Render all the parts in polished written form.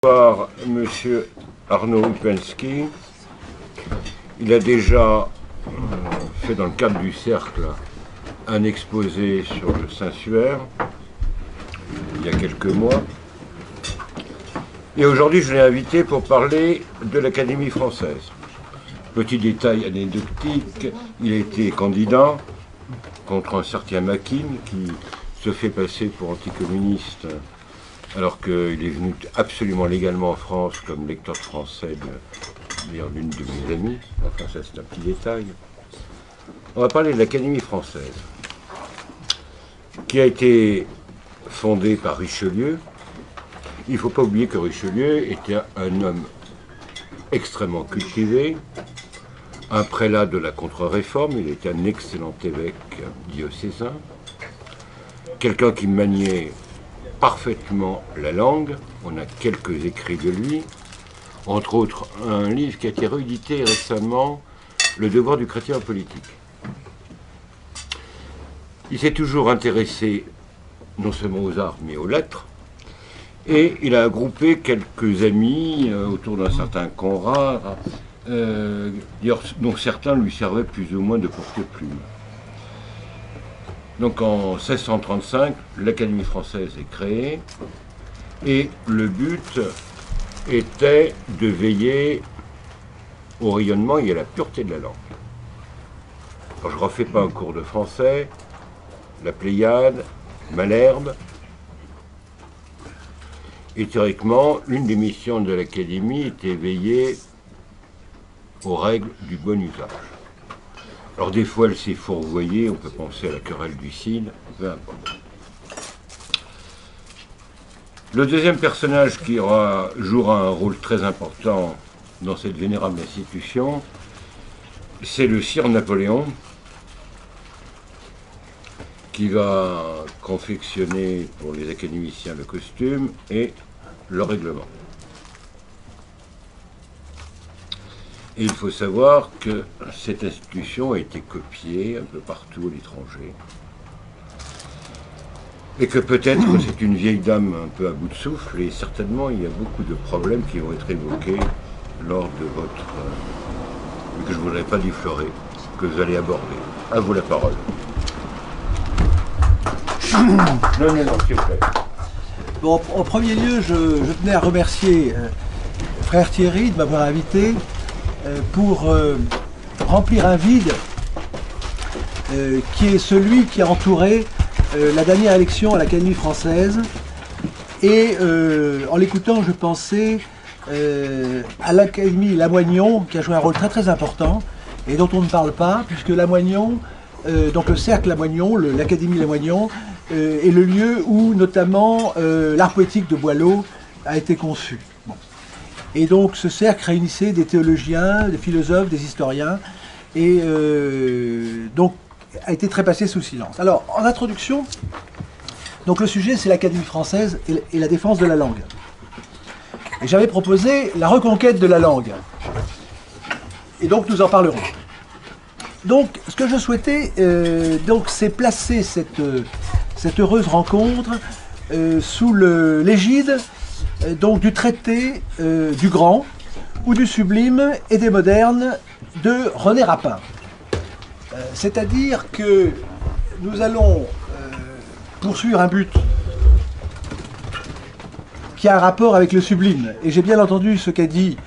Par Monsieur Arnaud Upensky. Il a déjà fait dans le cadre du Cercle un exposé sur le Saint-Suaire il y a quelques mois. Et aujourd'hui, je l'ai invité pour parler de l'Académie française. Petit détail anecdotique, il a été candidat contre un certain Makin qui se fait passer pour anticommuniste alors qu'il est venu absolument légalement en France comme lecteur de français d'une de mes amies. Enfin, ça c'est un petit détail. On va parler de l'Académie française, qui a été fondée par Richelieu. Il ne faut pas oublier que Richelieu était un homme extrêmement cultivé, un prélat de la contre-réforme, il était un excellent évêque diocésain, quelqu'un qui maniait parfaitement la langue. On a quelques écrits de lui, entre autres un livre qui a été réédité récemment, Le devoir du chrétien politique. Il s'est toujours intéressé non seulement aux arts mais aux lettres, et il a groupé quelques amis autour d'un certain Conrad, dont certains lui servaient plus ou moins de porte-plume. Donc en 1635, l'Académie française est créée, et le but était de veiller au rayonnement et à la pureté de la langue. Alors je ne refais pas un cours de français, la Pléiade, Malherbe. Et théoriquement, l'une des missions de l'Académie était veiller aux règles du bon usage. Alors des fois, elle s'est fourvoyée, on peut penser à la querelle du Cid, peu importe. Le deuxième personnage qui jouera un rôle très important dans cette vénérable institution, c'est le sire Napoléon, qui va confectionner pour les académiciens le costume et le règlement. Et il faut savoir que cette institution a été copiée un peu partout à l'étranger. Et que peut-être c'est une vieille dame un peu à bout de souffle, et certainement il y a beaucoup de problèmes qui vont être évoqués lors de votre... que je ne voudrais pas déflorer, que vous allez aborder. À vous la parole. Non, s'il vous plaît. Bon, en premier lieu, je tenais à remercier frère Thierry de m'avoir invité pour remplir un vide qui est celui qui a entouré la dernière élection à l'Académie française. Et en l'écoutant, je pensais à l'Académie Lamoignon, qui a joué un rôle très très important et dont on ne parle pas, puisque Lamoignon, donc le cercle Lamoignon, l'Académie Lamoignon, est le lieu où notamment l'art poétique de Boileau a été conçu. Bon. Et donc ce cercle réunissait des théologiens, des philosophes, des historiens, et donc a été trépassé sous silence. Alors en introduction, donc le sujet c'est l'Académie française et la défense de la langue. Et j'avais proposé la reconquête de la langue. Et donc nous en parlerons. Donc ce que je souhaitais, c'est placer cette heureuse rencontre sous l'égide du traité du Grand ou du Sublime et des modernes de René Rapin. C'est-à-dire que nous allons poursuivre un but qui a un rapport avec le sublime. Et j'ai bien entendu ce qu'a dit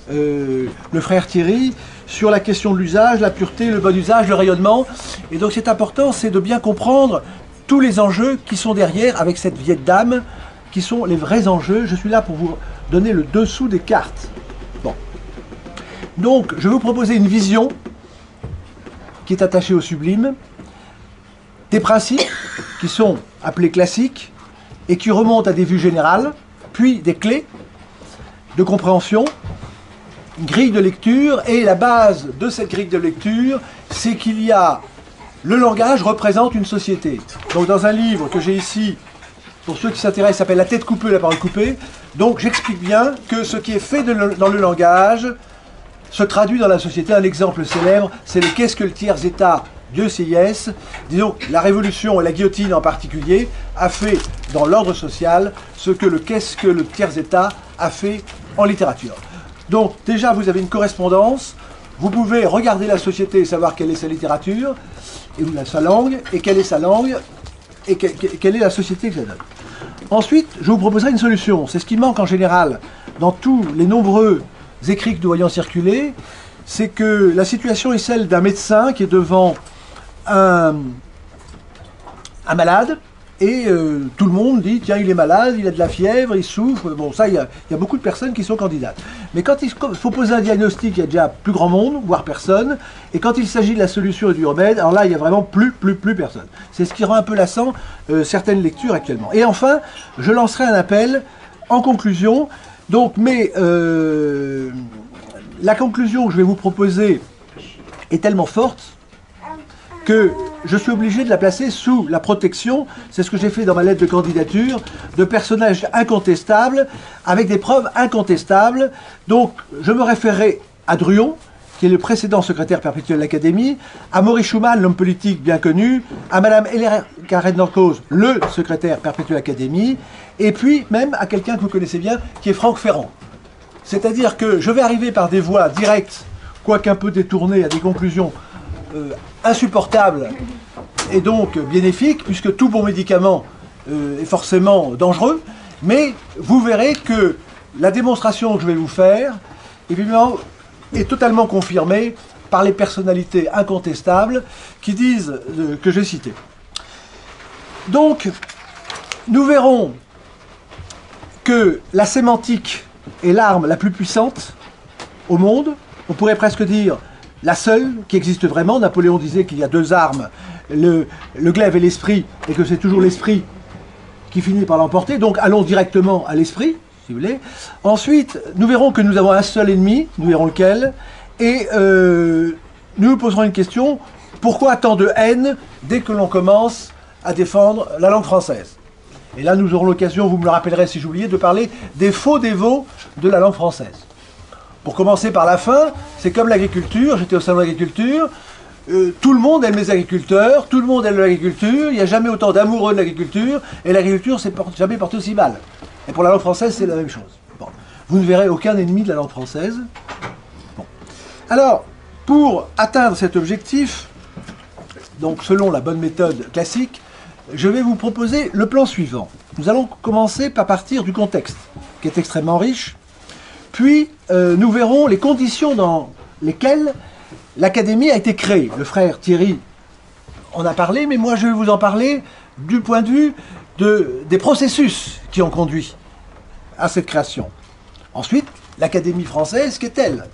le frère Thierry sur la question de l'usage, la pureté, le bon usage, le rayonnement. Et donc c'est important, c'est de bien comprendre tous les enjeux qui sont derrière avec cette vieille dame, qui sont les vrais enjeux. Je suis là pour vous donner le dessous des cartes. Bon. Donc je vais vous proposer une vision qui est attachée au sublime, des principes qui sont appelés classiques et qui remontent à des vues générales, puis des clés de compréhension, une grille de lecture, et la base de cette grille de lecture, c'est qu'il y a le langage représente une société. Donc dans un livre que j'ai ici, pour ceux qui s'intéressent, s'appelle La tête coupée, la parole coupée, donc j'explique bien que ce qui est fait dans le langage se traduit dans la société. Un exemple célèbre, c'est le « Qu'est-ce que le tiers-état » Dieu sait yes. Disons, la révolution et la guillotine en particulier a fait dans l'ordre social ce que qu'est-ce que le tiers-état a fait en littérature. Donc déjà vous avez une correspondance, vous pouvez regarder la société et savoir quelle est sa littérature, et sa langue, et quelle est sa langue, et quelle est la société que ça donne. Ensuite, je vous proposerai une solution. C'est ce qui manque en général dans tous les nombreux écrits que nous voyons circuler, c'est que la situation est celle d'un médecin qui est devant un malade, et tout le monde dit, tiens, il est malade, il a de la fièvre, il souffre. Bon, ça, il y a beaucoup de personnes qui sont candidates. Mais quand il faut poser un diagnostic, il y a déjà plus grand monde, voire personne. Et quand il s'agit de la solution et du remède, alors là, il y a vraiment plus personne. C'est ce qui rend un peu lassant certaines lectures actuellement. Et enfin, je lancerai un appel en conclusion. Donc, mais la conclusion que je vais vous proposer est tellement forte que je suis obligé de la placer sous la protection, c'est ce que j'ai fait dans ma lettre de candidature, de personnages incontestables, avec des preuves incontestables. Donc, je me référerai à Druon, qui est le précédent secrétaire perpétuel de l'Académie, à Maurice Schumann, l'homme politique bien connu, à Madame Hélène Carrère-Dancause, le secrétaire perpétuel de l'Académie, et puis même à quelqu'un que vous connaissez bien, qui est Franck Ferrand. C'est-à-dire que je vais arriver par des voies directes, quoique un peu détournées, à des conclusions insupportable et donc bénéfique, puisque tout bon médicament est forcément dangereux, mais vous verrez que la démonstration que je vais vous faire, évidemment, est totalement confirmée par les personnalités incontestables qui disent que j'ai cité. Donc, nous verrons que la sémantique est l'arme la plus puissante au monde, on pourrait presque dire la seule qui existe vraiment. Napoléon disait qu'il y a deux armes, le glaive et l'esprit, et que c'est toujours l'esprit qui finit par l'emporter. Donc allons directement à l'esprit, si vous voulez. Ensuite, nous verrons que nous avons un seul ennemi, nous verrons lequel, et nous nous poserons une question, pourquoi tant de haine dès que l'on commence à défendre la langue française? Et là, nous aurons l'occasion, vous me le rappellerez si j'oubliais, de parler des faux dévots de la langue française. Pour commencer par la fin, c'est comme l'agriculture, j'étais au salon de l'agriculture, tout le monde aime les agriculteurs, tout le monde aime l'agriculture, il n'y a jamais autant d'amoureux de l'agriculture, et l'agriculture s'est jamais portée aussi mal. Et pour la langue française, c'est la même chose. Bon. Vous ne verrez aucun ennemi de la langue française. Bon. Alors, pour atteindre cet objectif, donc selon la bonne méthode classique, je vais vous proposer le plan suivant. Nous allons commencer par partir du contexte, qui est extrêmement riche. Puis, nous verrons les conditions dans lesquelles l'Académie a été créée. Le frère Thierry en a parlé, mais moi je vais vous en parler du point de vue des processus qui ont conduit à cette création. Ensuite, l'Académie française, qu'est-elle?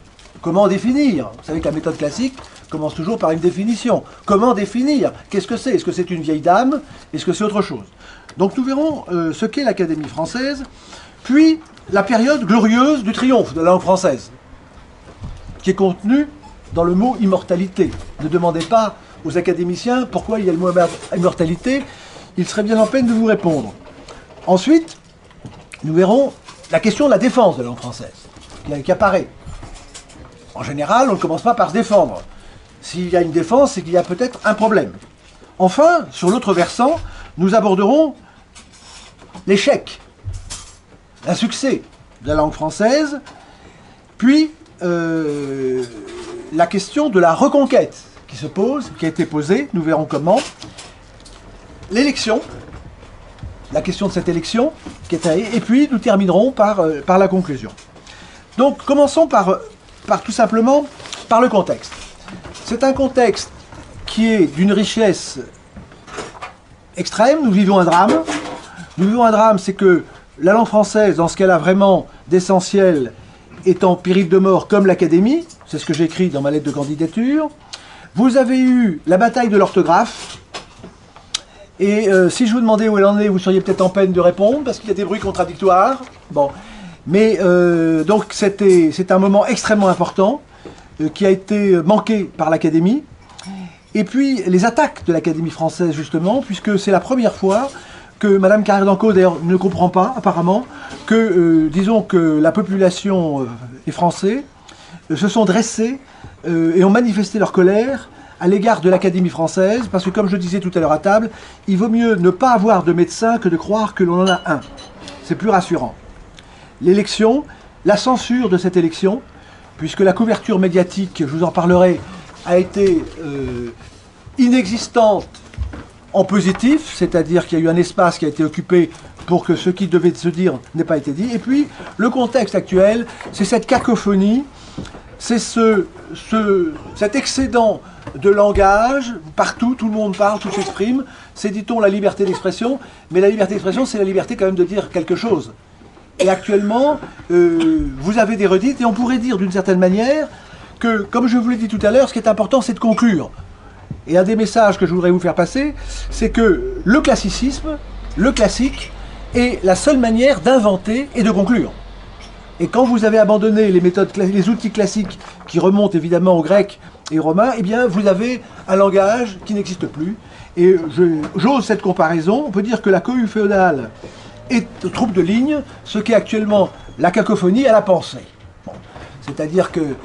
Comment définir? Vous savez que la méthode classique commence toujours par une définition. Comment définir? Qu'est-ce que c'est? Est-ce que c'est une vieille dame? Est-ce que c'est autre chose? Donc nous verrons ce qu'est l'Académie française, puis la période glorieuse du triomphe de la langue française, qui est contenue dans le mot immortalité. Ne demandez pas aux académiciens pourquoi il y a le mot immortalité, ils seraient bien en peine de vous répondre. Ensuite, nous verrons la question de la défense de la langue française, qui apparaît. En général, on ne commence pas par se défendre. S'il y a une défense, c'est qu'il y a peut-être un problème. Enfin, sur l'autre versant, nous aborderons l'échec, l'insuccès de la langue française, puis la question de la reconquête qui se pose, qui a été posée, nous verrons comment, l'élection, la question de cette élection, et puis nous terminerons par la conclusion. Donc commençons par tout simplement par le contexte. C'est un contexte qui est d'une richesse extrême. Nous vivons un drame. Nous vivons un drame, c'est que la langue française, dans ce qu'elle a vraiment d'essentiel, est en péril de mort comme l'Académie. C'est ce que j'écris dans ma lettre de candidature. Vous avez eu la bataille de l'orthographe. Et si je vous demandais où elle en est, vous seriez peut-être en peine de répondre, parce qu'il y a des bruits contradictoires. Bon. Mais donc c'est un moment extrêmement important qui a été manqué par l'Académie. Et puis les attaques de l'Académie française, justement, puisque c'est la première fois que Madame Carrère-Dancause, d'ailleurs, ne comprend pas, apparemment, que, disons que la population, les Français, se sont dressés et ont manifesté leur colère à l'égard de l'Académie française, parce que comme je disais tout à l'heure à table, il vaut mieux ne pas avoir de médecin que de croire que l'on en a un. C'est plus rassurant. L'élection, la censure de cette élection, puisque la couverture médiatique, je vous en parlerai, a été inexistante en positif, c'est-à-dire qu'il y a eu un espace qui a été occupé pour que ce qui devait se dire n'ait pas été dit. Et puis, le contexte actuel, c'est cette cacophonie, c'est cet excédent de langage, partout, tout le monde parle, tout s'exprime, c'est, dit-on, la liberté d'expression, mais la liberté d'expression, c'est la liberté quand même de dire quelque chose. Et actuellement, vous avez des redites, et on pourrait dire d'une certaine manière que, comme je vous l'ai dit tout à l'heure, ce qui est important, c'est de conclure. Et un des messages que je voudrais vous faire passer, c'est que le classicisme, le classique, est la seule manière d'inventer et de conclure. Et quand vous avez abandonné les méthodes, les outils classiques qui remontent évidemment aux Grecs et aux Romains, eh bien vous avez un langage qui n'existe plus. Et j'ose cette comparaison. On peut dire que la cohue féodale est troupe de ligne, ce qu'est actuellement la cacophonie à la pensée. Bon. C'est-à-dire que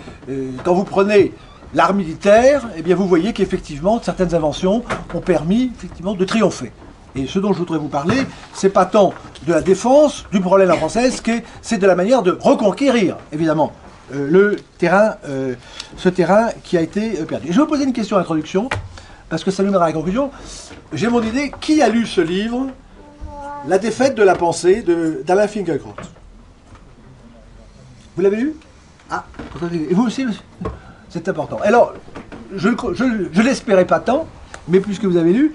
quand vous prenez l'art militaire, eh bien vous voyez qu'effectivement certaines inventions ont permis effectivement de triompher. Et ce dont je voudrais vous parler, c'est pas tant de la défense du problème à la française, c'est de la manière de reconquérir, évidemment, ce terrain qui a été perdu. Et je vais vous poser une question d'introduction, parce que ça nous mènera à la conclusion. J'ai mon idée. Qui a lu ce livre, La défaite de la pensée, d'Alain Finkielkraut? Vous l'avez lu? Ah, et vous aussi? C'est important. Alors, je l'espérais pas tant, mais puisque vous avez lu,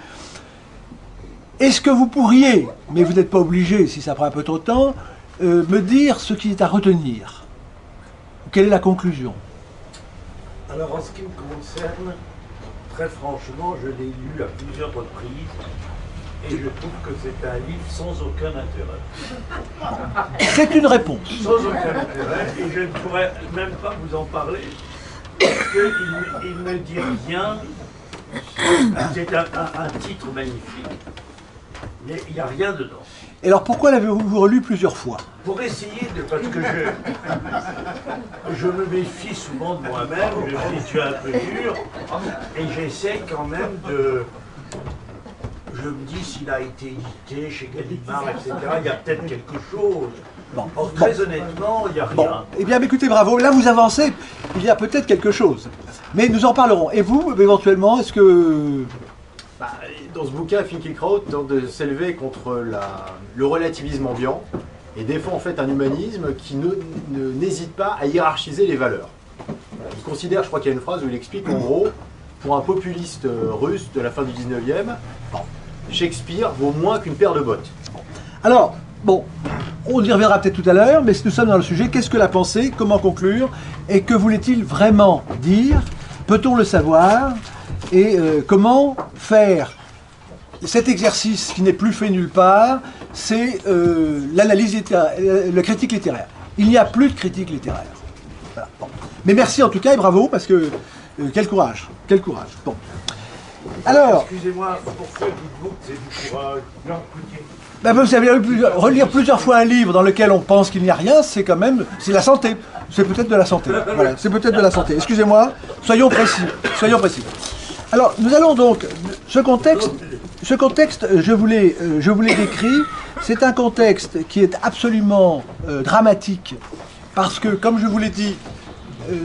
est-ce que vous pourriez, mais vous n'êtes pas obligé si ça prend un peu trop de temps, me dire ce qui est à retenir? Quelle est la conclusion? Alors, en ce qui me concerne, très franchement, je l'ai lu à plusieurs reprises et je trouve que c'est un livre sans aucun intérêt. C'est une réponse. Sans aucun intérêt, et je ne pourrais même pas vous en parler parce qu'il ne dit rien. C'est un titre magnifique. Mais il n'y a rien dedans. Et alors pourquoi l'avez-vous relu plusieurs fois? Pour essayer de... Parce que je me méfie souvent de moi-même, je suis un peu dur, et j'essaie quand même de... Je me dis s'il a été édité chez Gallimard, etc., il y a peut-être quelque chose. Bon. Or, très honnêtement, il n'y a rien. Bon. Eh bien écoutez, bravo, là vous avancez, il y a peut-être quelque chose. Mais nous en parlerons. Et vous, éventuellement, est-ce que... Dans ce bouquin, Finkielkraut tente de s'élever contre le relativisme ambiant et défend en fait un humanisme qui n'hésite pas à hiérarchiser les valeurs. Il considère, je crois qu'il y a une phrase où il explique en gros, pour un populiste russe de la fin du 19e, Shakespeare vaut moins qu'une paire de bottes. Alors, bon, on y reviendra peut-être tout à l'heure, mais si nous sommes dans le sujet, qu'est-ce que la pensée? Comment conclure? Et que voulait-il vraiment dire? Peut-on le savoir? Et comment faire cet exercice qui n'est plus fait nulle part? C'est l'analyse littéraire, la critique littéraire. Il n'y a plus de critique littéraire. Voilà. Bon. Mais merci en tout cas et bravo, parce que quel courage, quel courage. Bon. Alors, excusez-moi, pourquoi dites-vous que c'est du courage? Non, écoutez. Ben vous savez, relire plusieurs fois un livre dans lequel on pense qu'il n'y a rien, c'est quand même, c'est la santé. C'est peut-être de la santé. Voilà, c'est peut-être de la santé. Excusez-moi, soyons précis. Soyons précis. Alors, nous allons donc, ce contexte, je vous l'ai décrit, c'est un contexte qui est absolument dramatique, parce que, comme je vous l'ai dit,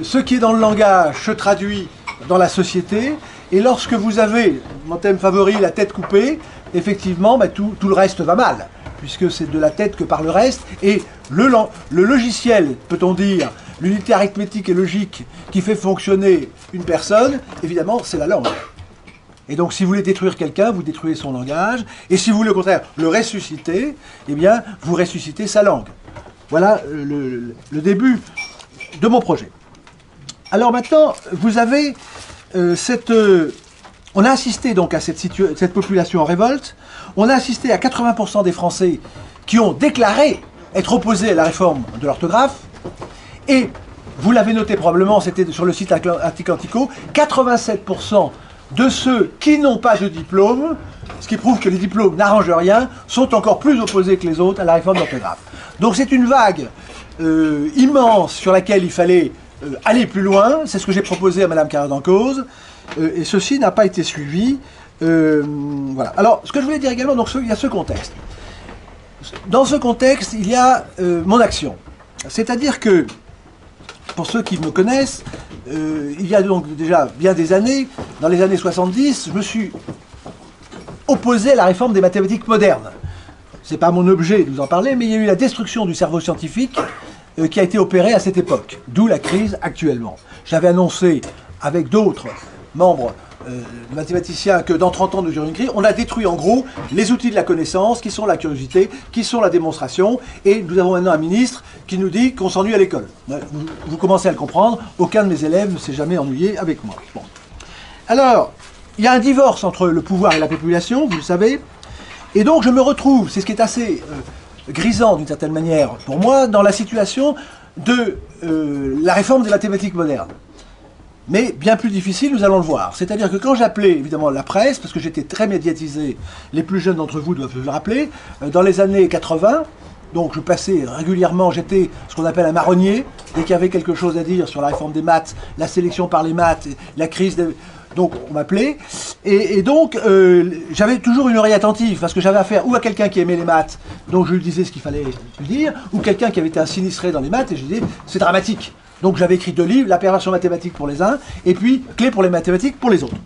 ce qui est dans le langage se traduit dans la société, et lorsque vous avez, mon thème favori, la tête coupée, effectivement, ben, tout le reste va mal, puisque c'est de la tête que par le reste, et le logiciel, peut-on dire, l'unité arithmétique et logique qui fait fonctionner une personne, évidemment, c'est la langue. Et donc, si vous voulez détruire quelqu'un, vous détruisez son langage, et si vous voulez, au contraire, le ressusciter, eh bien, vous ressuscitez sa langue. Voilà le début de mon projet. Alors maintenant, vous avez on a assisté donc à cette population en révolte. On a assisté à 80% des Français qui ont déclaré être opposés à la réforme de l'orthographe. Et, vous l'avez noté probablement, c'était sur le site Atlantico, 87% de ceux qui n'ont pas de diplôme, ce qui prouve que les diplômes n'arrangent rien, sont encore plus opposés que les autres à la réforme de l'orthographe. Donc c'est une vague immense sur laquelle il fallait aller plus loin. C'est ce que j'ai proposé à Madame Carrère d'Encausse, et ceci n'a pas été suivi. Voilà. Alors, ce que je voulais dire également, donc, il y a ce contexte. Dans ce contexte, il y a mon action. C'est-à-dire que, pour ceux qui me connaissent, il y a donc déjà bien des années, dans les années 70, je me suis opposé à la réforme des mathématiques modernes. Ce n'est pas mon objet de vous en parler, mais il y a eu la destruction du cerveau scientifique qui a été opérée à cette époque, d'où la crise actuellement. J'avais annoncé avec d'autres membres mathématiciens que dans 30 ans nous aurions une crise. On a détruit en gros les outils de la connaissance, qui sont la curiosité, qui sont la démonstration, et nous avons maintenant un ministre qui nous dit qu'on s'ennuie à l'école. Vous commencez à le comprendre, aucun de mes élèves ne s'est jamais ennuyé avec moi. Bon. Alors, il y a un divorce entre le pouvoir et la population, vous le savez, et donc je me retrouve, c'est ce qui est assez grisant d'une certaine manière pour moi, dans la situation de la réforme des mathématiques modernes. Mais bien plus difficile, nous allons le voir. C'est-à-dire que quand j'appelais évidemment la presse, parce que j'étais très médiatisé, les plus jeunes d'entre vous doivent le rappeler, dans les années 80, donc je passais régulièrement, j'étais ce qu'on appelle un marronnier, dès qu'il y avait quelque chose à dire sur la réforme des maths, la sélection par les maths, la crise des... Donc on m'appelait, et donc j'avais toujours une oreille attentive, parce que j'avais affaire ou à quelqu'un qui aimait les maths, donc je lui disais ce qu'il fallait lui dire, ou quelqu'un qui avait été un sinistré dans les maths, et je lui disais c'est dramatique. Donc j'avais écrit 2 livres, La perversion mathématique pour les uns, et puis Clé pour les mathématiques pour les autres.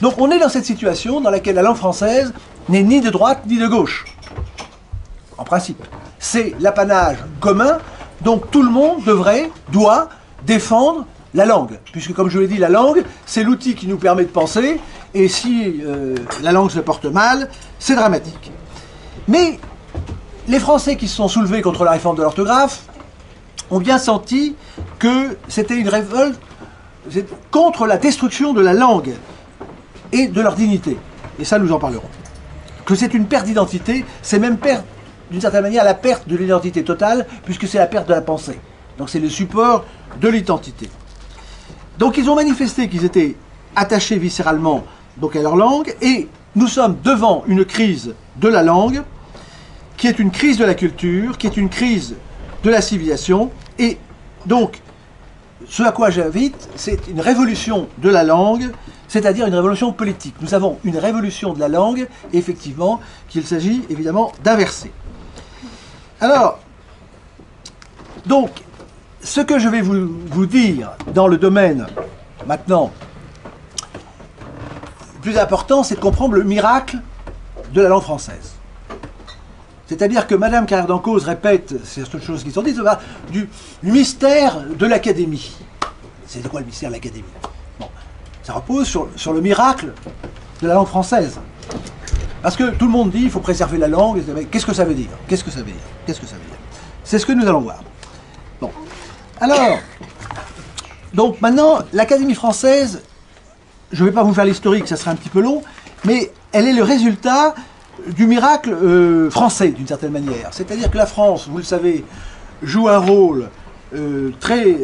Donc on est dans cette situation dans laquelle la langue française n'est ni de droite ni de gauche, en principe. C'est l'apanage commun, donc tout le monde doit défendre la langue, puisque comme je l'ai dit, la langue, c'est l'outil qui nous permet de penser, et si la langue se porte mal, c'est dramatique. Mais les Français qui se sont soulevés contre la réforme de l'orthographe ont bien senti que c'était une révolte contre la destruction de la langue et de leur dignité. Et ça, nous en parlerons. Que c'est une perte d'identité, c'est même perdre, d'une certaine manière, la perte de l'identité totale, puisque c'est la perte de la pensée. Donc c'est le support de l'identité. Donc ils ont manifesté qu'ils étaient attachés viscéralement donc, à leur langue, et nous sommes devant une crise de la langue, qui est une crise de la culture, qui est une crise de la civilisation, et donc ce à quoi j'invite, c'est une révolution de la langue, c'est-à-dire une révolution politique. Nous avons une révolution de la langue, effectivement, qu'il s'agit évidemment d'inverser. Alors, donc, ce que je vais vous dire dans le domaine, maintenant, le plus important, c'est de comprendre le miracle de la langue française. C'est-à-dire que Madame Carrère d'Encausse répète, c'est toutes choses qui sont dites, du mystère de l'Académie. C'est de quoi le mystère de l'Académie? Bon, ça repose sur le miracle de la langue française. Parce que tout le monde dit il faut préserver la langue. Qu'est-ce que ça veut dire? Qu'est-ce que ça veut dire? Qu'est-ce que ça veut dire? C'est ce que nous allons voir. Bon. Alors, donc maintenant, l'Académie française, je ne vais pas vous faire l'historique, ça serait un petit peu long, mais elle est le résultat du miracle français, d'une certaine manière. C'est-à-dire que la France, vous le savez, joue un rôle très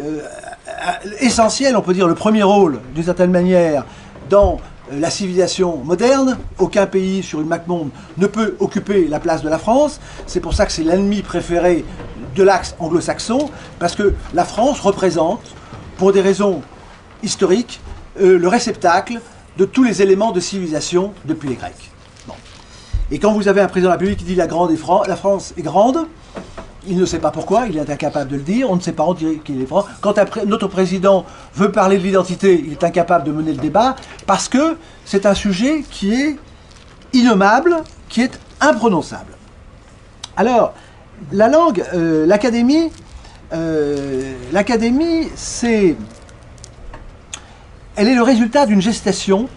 essentiel, on peut dire le premier rôle, d'une certaine manière, dans la civilisation moderne. Aucun pays sur une map monde ne peut occuper la place de la France. C'est pour ça que c'est l'ennemi préféré de l'axe anglo-saxon, parce que la France représente, pour des raisons historiques, le réceptacle de tous les éléments de civilisation depuis les Grecs. Bon. Et quand vous avez un président de la République qui dit la France est grande, il ne sait pas pourquoi, il est incapable de le dire, on ne sait pas qu'il est franc. Quand notre président veut parler de l'identité, il est incapable de mener le débat, parce que c'est un sujet qui est innommable, qui est imprononçable. Alors, la langue, l'Académie, elle est le résultat d'une gestation.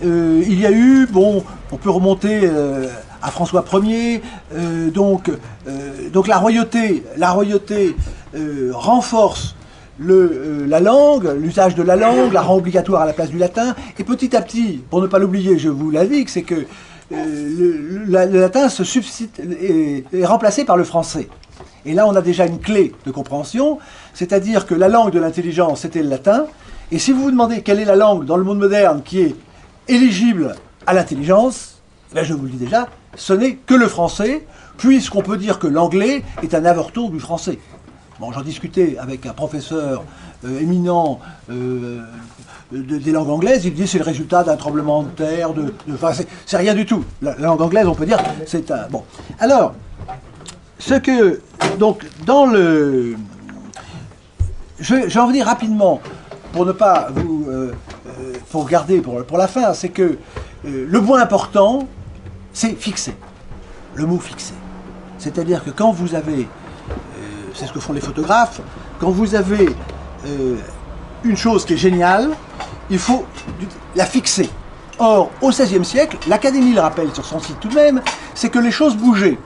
Il y a eu, bon, on peut remonter à François Ier, donc la royauté renforce la langue, l'usage de la langue, la rend obligatoire à la place du latin, et petit à petit, pour ne pas l'oublier, je vous l'indique, c'est que le latin se substitue, est remplacé par le français. Et là, on a déjà une clé de compréhension, c'est-à-dire que la langue de l'intelligence, c'était le latin, et si vous vous demandez quelle est la langue dans le monde moderne qui est éligible à l'intelligence, ben je vous le dis déjà, ce n'est que le français, puisqu'on peut dire que l'anglais est un avorton du français. Bon, j'en discutais avec un professeur éminent des langues anglaises, il dit c'est le résultat d'un tremblement de terre, enfin, c'est rien du tout. La langue anglaise, on peut dire, c'est un... Bon. Alors, ce que... Donc, dans le... Je vais en venir rapidement, pour ne pas vous... pour garder pour la fin, c'est que le point important, c'est fixer. Le mot fixer. C'est-à-dire que quand vous avez... c'est ce que font les photographes, quand vous avez une chose qui est géniale, il faut la fixer. Or, au XVIe siècle, l'Académie le rappelle sur son site tout de même, c'est que les choses bougeaient.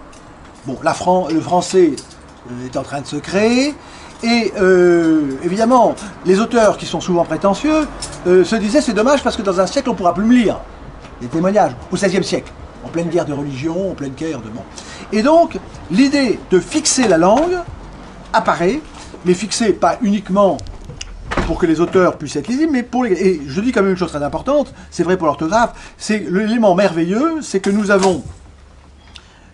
Bon, le français est en train de se créer, et évidemment, les auteurs qui sont souvent prétentieux se disaient c'est dommage parce que dans un siècle on ne pourra plus me lire. Des témoignages, au XVIe siècle, en pleine guerre de religion, en pleine guerre de... Bon. Et donc, l'idée de fixer la langue apparaît, mais fixer pas uniquement pour que les auteurs puissent être lisibles, mais pour les... Et je dis quand même une chose très importante, c'est vrai pour l'orthographe, c'est l'élément merveilleux, c'est que nous avons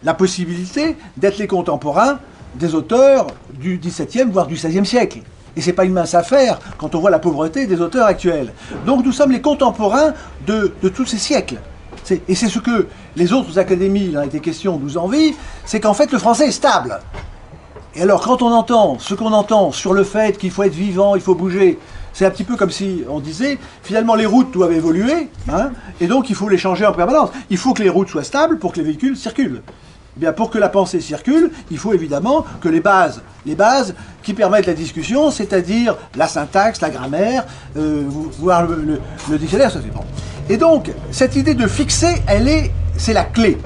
la possibilité d'être les contemporains des auteurs du XVIIe, voire du XVIe siècle. Et c'est pas une mince affaire quand on voit la pauvreté des auteurs actuels. Donc nous sommes les contemporains de tous ces siècles. Et c'est ce que les autres académies, il en a été question, nous envient, c'est qu'en fait le français est stable. Et alors quand on entend ce qu'on entend sur le fait qu'il faut être vivant, il faut bouger, c'est un petit peu comme si on disait, finalement les routes doivent évoluer, hein, et donc il faut les changer en permanence. Il faut que les routes soient stables pour que les véhicules circulent. Eh bien, pour que la pensée circule, il faut évidemment que les bases qui permettent la discussion, c'est-à-dire la syntaxe, la grammaire, voire le dictionnaire, ça fait bon. Et donc, cette idée de fixer, c'est la clé.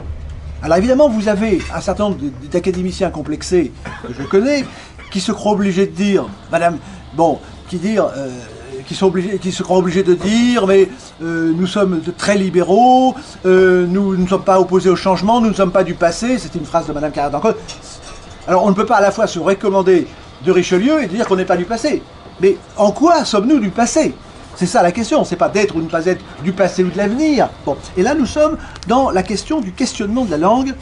Alors évidemment, vous avez un certain nombre d'académiciens complexés, que je connais, qui se croient obligés de dire, madame, bon, qui se croient obligés de dire, mais nous sommes très libéraux, nous ne sommes pas opposés au changement, nous ne sommes pas du passé, c'est une phrase de madame Carrère d'Ancos. Alors on ne peut pas à la fois se recommander de Richelieu et dire qu'on n'est pas du passé. Mais en quoi sommes-nous du passé? C'est ça la question, c'est pas d'être ou de ne pas être du passé ou de l'avenir. Bon. Et là nous sommes dans la question du questionnement de la langue,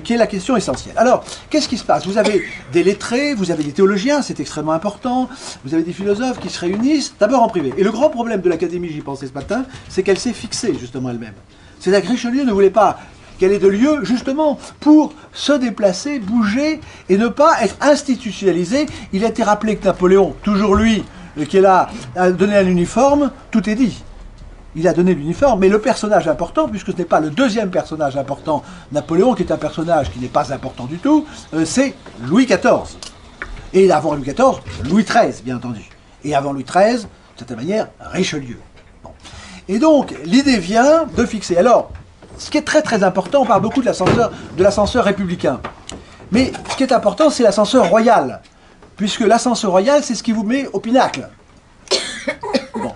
qui est la question essentielle. Alors, qu'est-ce qui se passe? Vous avez des lettrés, vous avez des théologiens, c'est extrêmement important, vous avez des philosophes qui se réunissent, d'abord en privé. Et le grand problème de l'Académie, j'y pensais ce matin, c'est qu'elle s'est fixée justement elle-même. C'est-à-dire que Richelieu ne voulait pas qu'elle ait de lieu justement pour se déplacer, bouger et ne pas être institutionnalisé. Il a été rappelé que Napoléon, toujours lui, qui est là, a donné un uniforme, tout est dit. Il a donné l'uniforme, mais le personnage important, puisque ce n'est pas le deuxième personnage important, Napoléon, qui est un personnage qui n'est pas important du tout, c'est Louis XIV. Et avant Louis XIV, Louis XIII, bien entendu. Et avant Louis XIII, de cette manière, Richelieu. Bon. Et donc, l'idée vient de fixer. Alors, ce qui est très très important, on parle beaucoup de l'ascenseur républicain. Mais ce qui est important, c'est l'ascenseur royal. Puisque l'ascenseur royal, c'est ce qui vous met au pinacle. Bon.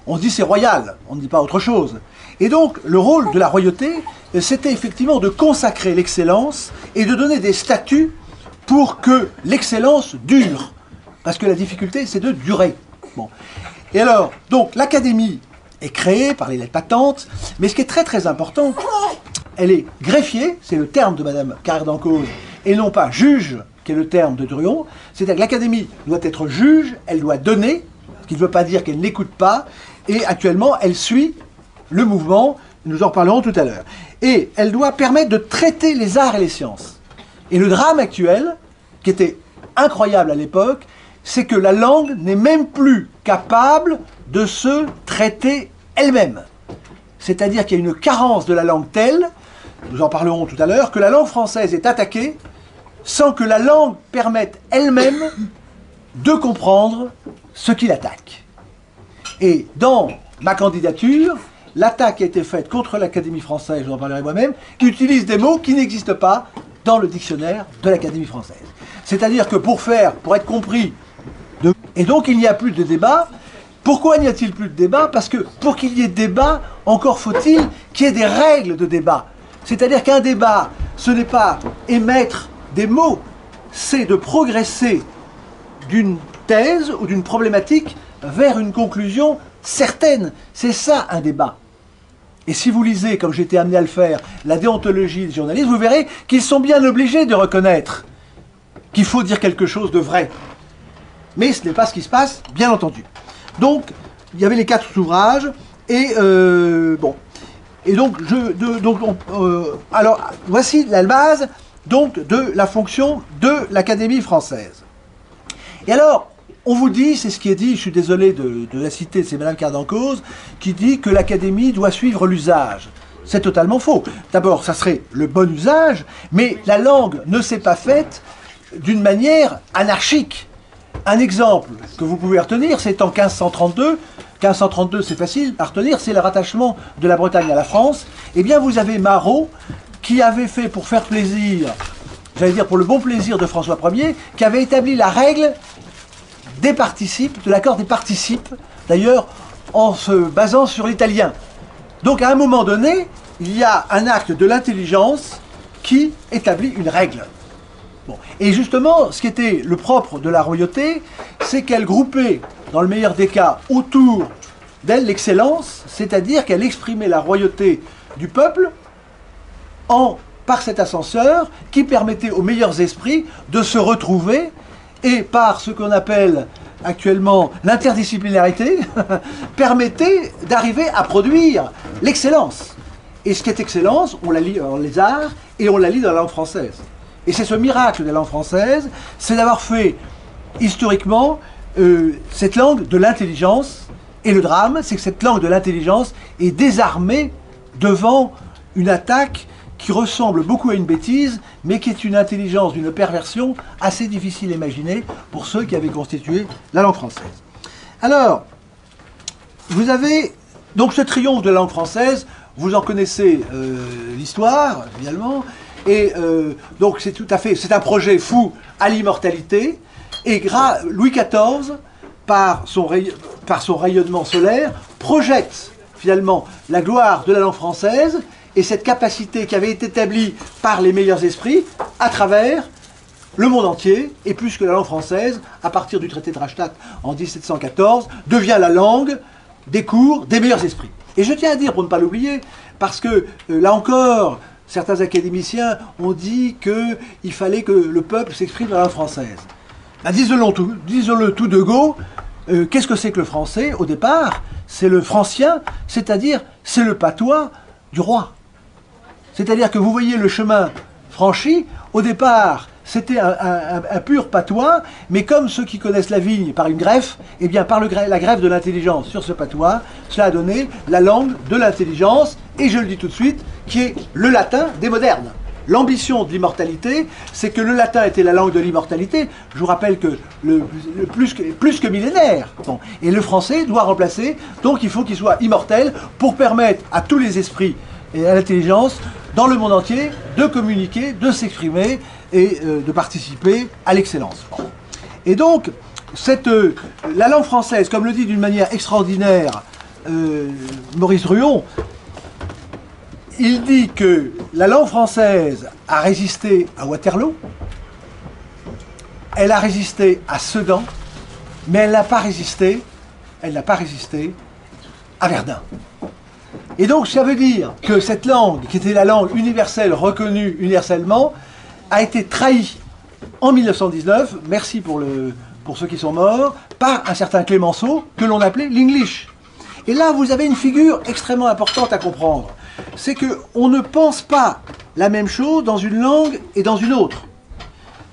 On dit c'est royal, on ne dit pas autre chose. Et donc, le rôle de la royauté, c'était effectivement de consacrer l'excellence et de donner des statuts pour que l'excellence dure. Parce que la difficulté, c'est de durer. Bon. Et alors, donc, l'Académie est créée par les lettres patentes, mais ce qui est très très important, elle est greffier, c'est le terme de Madame Carrère d'Ancos, et non pas juge, qui est le terme de Durion. C'est-à-dire que l'Académie doit être juge, elle doit donner, ce qui ne veut pas dire qu'elle n'écoute pas, et actuellement, elle suit le mouvement, nous en reparlerons tout à l'heure. Et elle doit permettre de traiter les arts et les sciences. Et le drame actuel, qui était incroyable à l'époque, c'est que la langue n'est même plus capable de se traiter elle-même. C'est-à-dire qu'il y a une carence de la langue telle, nous en parlerons tout à l'heure, que la langue française est attaquée sans que la langue permette elle-même de comprendre ce qui l'attaque. Et dans ma candidature, l'attaque qui a été faite contre l'Académie française, je vous en parlerai moi-même, utilise des mots qui n'existent pas dans le dictionnaire de l'Académie française. C'est-à-dire que pour être compris, et donc il n'y a plus de débat. Pourquoi n'y a-t-il plus de débat? Parce que pour qu'il y ait débat, encore faut-il qu'il y ait des règles de débat. C'est-à-dire qu'un débat, ce n'est pas émettre des mots, c'est de progresser d'une thèse ou d'une problématique vers une conclusion certaine. C'est ça un débat. Et si vous lisez, comme j'ai été amené à le faire, la déontologie des journalistes, vous verrez qu'ils sont bien obligés de reconnaître qu'il faut dire quelque chose de vrai. Mais ce n'est pas ce qui se passe, bien entendu. Donc, il y avait les 4 ouvrages, et bon. Et donc, alors, voici la base donc, de la fonction de l'Académie française. Et alors, on vous dit, c'est ce qui est dit, je suis désolé de la citer, c'est Madame Cardancause, qui dit que l'Académie doit suivre l'usage. C'est totalement faux. D'abord, ça serait le bon usage, mais la langue ne s'est pas faite d'une manière anarchique. Un exemple que vous pouvez retenir, c'est en 1532. 1532, c'est facile à retenir, c'est le rattachement de la Bretagne à la France. Eh bien, vous avez Marot, qui avait fait, pour faire plaisir, j'allais dire pour le bon plaisir de François Ier, qui avait établi la règle des participes, de l'accord des participes, d'ailleurs, en se basant sur l'italien. Donc, à un moment donné, il y a un acte de l'intelligence qui établit une règle. Bon. Et justement, ce qui était le propre de la royauté, c'est qu'elle groupait, dans le meilleur des cas, autour d'elle l'excellence, c'est-à-dire qu'elle exprimait la royauté du peuple par cet ascenseur qui permettait aux meilleurs esprits de se retrouver et par ce qu'on appelle actuellement l'interdisciplinarité, permettait d'arriver à produire l'excellence. Et ce qui est excellence, on la lit dans les arts et on la lit dans la langue française. Et c'est ce miracle de la langue française, c'est d'avoir fait historiquement cette langue de l'intelligence. Et le drame, c'est que cette langue de l'intelligence est désarmée devant une attaque qui ressemble beaucoup à une bêtise, mais qui est une intelligence d'une perversion assez difficile à imaginer pour ceux qui avaient constitué la langue française. Alors, vous avez donc ce triomphe de la langue française, vous en connaissez l'histoire, évidemment, et donc c'est tout à fait, c'est un projet fou à l'immortalité, et Louis XIV, par son rayonnement solaire, projette finalement la gloire de la langue française, et cette capacité qui avait été établie par les meilleurs esprits à travers le monde entier, et plus que la langue française, à partir du traité de Rastatt en 1714, devient la langue des cours des meilleurs esprits. Et je tiens à dire, pour ne pas l'oublier, parce que là encore, certains académiciens ont dit qu'il fallait que le peuple s'exprime dans la langue française. Ben, disons-le tout de go, qu'est-ce que c'est que le français? Au départ, c'est le francien, c'est-à-dire c'est le patois du roi. C'est-à-dire que vous voyez le chemin franchi, au départ, c'était un pur patois, mais comme ceux qui connaissent la vigne par une greffe, eh bien par la greffe de l'intelligence sur ce patois, cela a donné la langue de l'intelligence, et je le dis tout de suite, qui est le latin des modernes. L'ambition de l'immortalité, c'est que le latin était la langue de l'immortalité. Je vous rappelle que plus que millénaire. Bon. Et le français doit remplacer, donc il faut qu'il soit immortel pour permettre à tous les esprits et à l'intelligence dans le monde entier de communiquer, de s'exprimer et de participer à l'excellence. Bon. Et donc, la langue française, comme le dit d'une manière extraordinaire Maurice Druon, il dit que la langue française a résisté à Waterloo, elle a résisté à Sedan, mais elle n'a pas résisté à Verdun. Et donc ça veut dire que cette langue, qui était la langue universelle reconnue universellement, a été trahie en 1919, merci pour ceux qui sont morts, par un certain Clémenceau, que l'on appelait l'English. Et là, vous avez une figure extrêmement importante à comprendre. C'est qu'on ne pense pas la même chose dans une langue et dans une autre.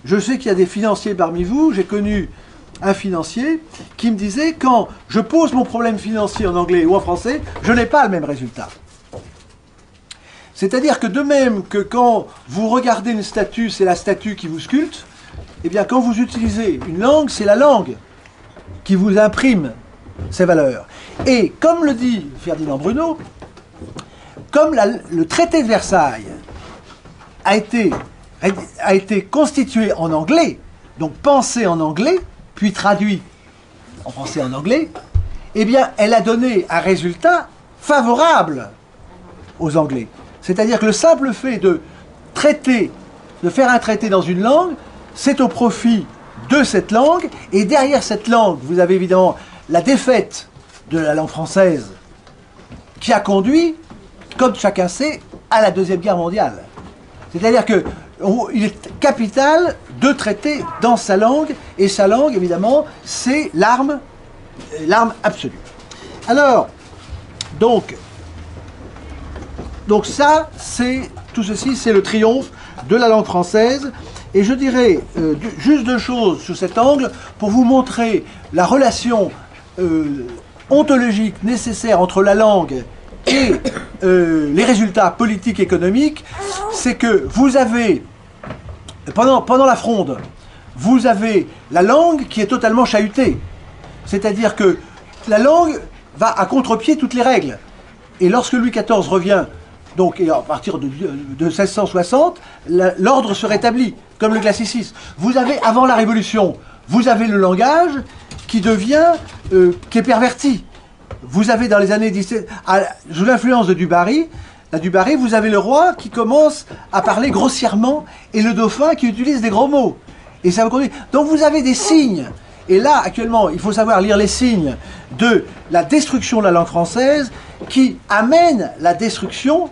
Je sais qu'il y a des financiers parmi vous, j'ai connu un financier qui me disait, quand je pose mon problème financier en anglais ou en français, je n'ai pas le même résultat. C'est-à-dire que de même que quand vous regardez une statue, c'est la statue qui vous sculpte, eh bien quand vous utilisez une langue, c'est la langue qui vous imprime ces valeurs. Et comme le dit Ferdinand Bruno, comme le traité de Versailles a été constitué en anglais, donc pensé en anglais, puis traduit en français en anglais, eh bien, elle a donné un résultat favorable aux Anglais. C'est-à-dire que le simple fait de faire un traité dans une langue, c'est au profit de cette langue, et derrière cette langue, vous avez évidemment la défaite de la langue française qui a conduit, comme chacun sait, à la Deuxième Guerre mondiale. C'est-à-dire que il est capital de traiter dans sa langue, et sa langue, évidemment, c'est l'arme absolue. Alors, donc ça, tout ceci, c'est le triomphe de la langue française. Et je dirais juste deux choses sous cet angle pour vous montrer la relation ontologique nécessaire entre la langue et les résultats politiques économiques. C'est que vous avez, pendant la Fronde, vous avez la langue qui est totalement chahutée. C'est-à-dire que la langue va à contre-pied toutes les règles. Et lorsque Louis XIV revient, donc et à partir de 1660, l'ordre se rétablit, comme le classicisme. Vous avez, avant la Révolution, vous avez le langage qui devient, qui est perverti. Vous avez dans les années 17, sous l'influence de Dubarry, vous avez le roi qui commence à parler grossièrement et le dauphin qui utilise des gros mots. Et ça va conduire. Donc vous avez des signes. Et là, actuellement, il faut savoir lire les signes de la destruction de la langue française qui amène la destruction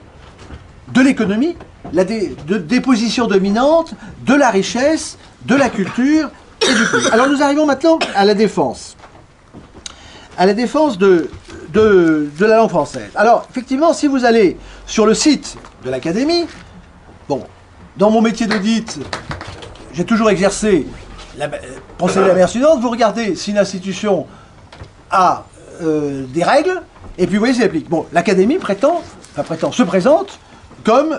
de l'économie, des positions dominantes, de la richesse, de la culture et du pays. Alors nous arrivons maintenant à la défense. À la défense de la langue française. Alors, effectivement, si vous allez sur le site de l'Académie, bon, dans mon métier d'audit, j'ai toujours exercé pensez la manière suivante, vous regardez si une institution a des règles, et puis vous voyez si elle applique. Bon, l'Académie se présente comme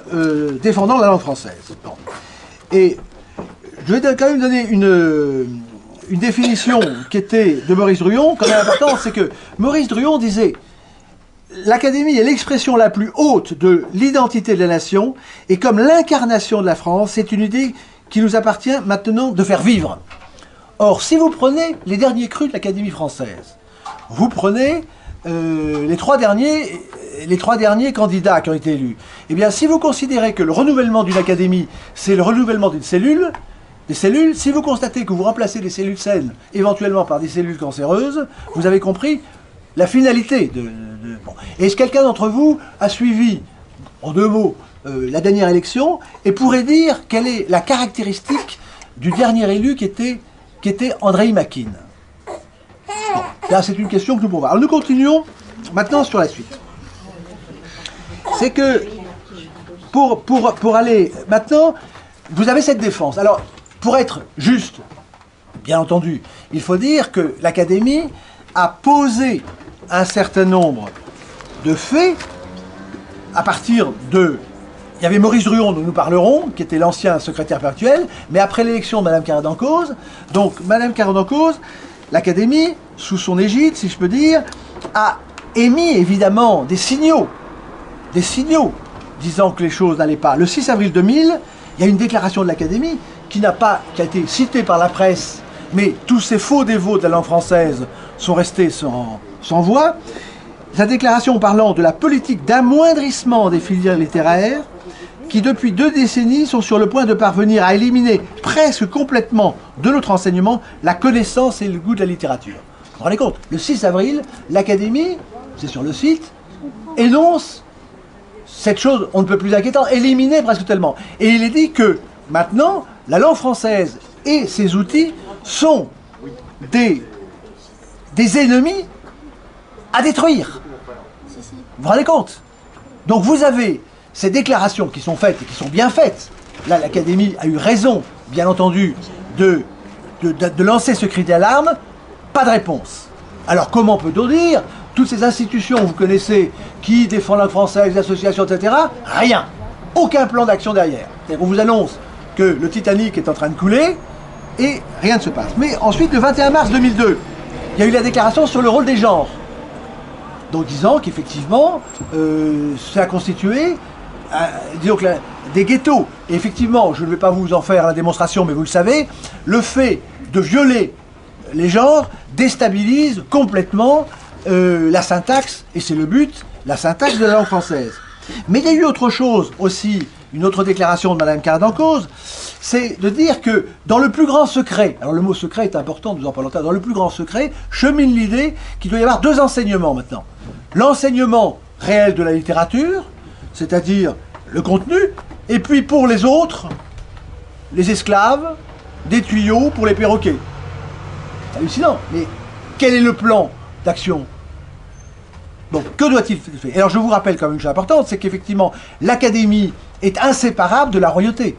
défendant la langue française. Bon. Et je vais quand même donner une définition qui était de Maurice Druon, quand même importante, c'est que Maurice Druon disait « L'Académie est l'expression la plus haute de l'identité de la nation, et comme l'incarnation de la France, c'est une idée qui nous appartient maintenant de faire vivre. » Or, si vous prenez les derniers crus de l'Académie française, vous prenez les trois derniers candidats qui ont été élus, eh bien, si vous considérez que le renouvellement d'une académie, c'est le renouvellement des cellules, si vous constatez que vous remplacez les cellules saines éventuellement par des cellules cancéreuses, vous avez compris la finalité bon. Est-ce que quelqu'un d'entre vous a suivi, en deux mots, la dernière élection et pourrait dire quelle est la caractéristique du dernier élu qui était Andrei Makine? Bon, là, c'est une question que nous pouvons voir. Alors, nous continuons maintenant sur la suite. C'est que, pour aller maintenant, vous avez cette défense. Alors, pour être juste, bien entendu, il faut dire que l'Académie a posé un certain nombre de faits à partir de... Il y avait Maurice Druon, dont nous parlerons, qui était l'ancien secrétaire perpétuel, mais après l'élection de Mme Carré-Dancause, donc Mme Carré-Dancause, l'Académie, sous son égide, si je peux dire, a émis évidemment des signaux disant que les choses n'allaient pas. Le 6 avril 2000, il y a une déclaration de l'Académie qui a été citée par la presse, mais tous ces faux dévots de la langue française sont restés sans voix. Sa déclaration parlant de la politique d'amoindrissement des filières littéraires, qui depuis 2 décennies sont sur le point de parvenir à éliminer presque complètement de notre enseignement la connaissance et le goût de la littérature. Vous vous rendez compte, le 6 avril, l'Académie, c'est sur le site, énonce cette chose, on ne peut plus inquiétante, éliminer presque tellement. Et il est dit que maintenant, la langue française et ses outils sont des ennemis à détruire. Vous vous rendez compte? Donc vous avez ces déclarations qui sont faites et qui sont bien faites. Là, l'Académie a eu raison, bien entendu, de lancer ce cri d'alarme. Pas de réponse. Alors comment peut-on dire? Toutes ces institutions, vous connaissez, qui défendent la française, les associations, etc. Rien. Aucun plan d'action derrière. On vous annonce que le Titanic est en train de couler et rien ne se passe. Mais ensuite, le 21 mars 2002, il y a eu la déclaration sur le rôle des genres. Donc disant qu'effectivement, ça a constitué des ghettos. Et effectivement, je ne vais pas vous en faire la démonstration, mais vous le savez, le fait de violer les genres déstabilise complètement la syntaxe, et c'est le but, la syntaxe de la langue française. Mais il y a eu autre chose aussi, une autre déclaration de Mme Carré-Dancause, c'est de dire que dans le plus grand secret, alors le mot secret est important, nous en parlons tard, dans le plus grand secret, chemine l'idée qu'il doit y avoir 2 enseignements maintenant. L'enseignement réel de la littérature, c'est-à-dire le contenu, et puis pour les autres, les esclaves des tuyaux pour les perroquets. C'est hallucinant, mais quel est le plan d'action? Bon, que doit-il faire? Alors je vous rappelle quand même une chose importante, c'est qu'effectivement, l'Académie est inséparable de la royauté.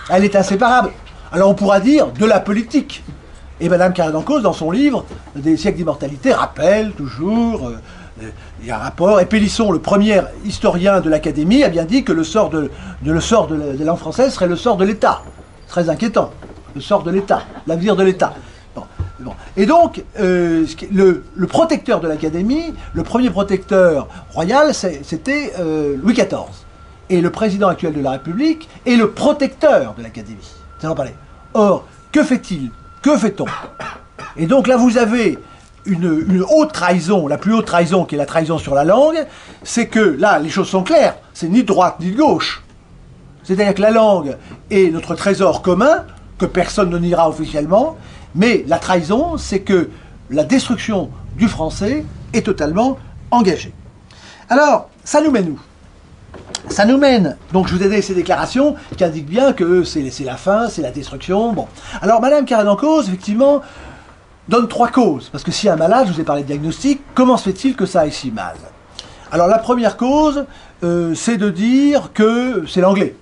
Elle est inséparable. Alors on pourra dire de la politique. Et Madame Carré d'Encausse, dans son livre des siècles d'immortalité, rappelle toujours, il y a un rapport, et Pélisson, le premier historien de l'Académie, a bien dit que le sort de la langue française serait le sort de l'État. Très inquiétant, le sort de l'État, l'avenir de l'État. Bon. Et donc, le protecteur de l'Académie, le premier protecteur royal, c'était Louis XIV. Et le président actuel de la République est le protecteur de l'Académie. Ça en parler. Or, que fait-il? Que fait-on? Et donc là, vous avez une haute trahison, la plus haute trahison, qui est la trahison sur la langue, c'est que là, les choses sont claires, c'est ni de droite ni de gauche. C'est-à-dire que la langue est notre trésor commun, que personne ne niera officiellement, mais la trahison, c'est que la destruction du français est totalement engagée. Alors, ça nous mène où? Ça nous mène, donc je vous ai donné ces déclarations qui indiquent bien que c'est la fin, c'est la destruction. Bon. Alors, Madame Carré d'Encausse, effectivement, donne 3 causes. Parce que s'il y a un malade, je vous ai parlé de diagnostic, comment se fait-il que ça aille si mal? Alors, la première cause, c'est de dire que c'est l'anglais.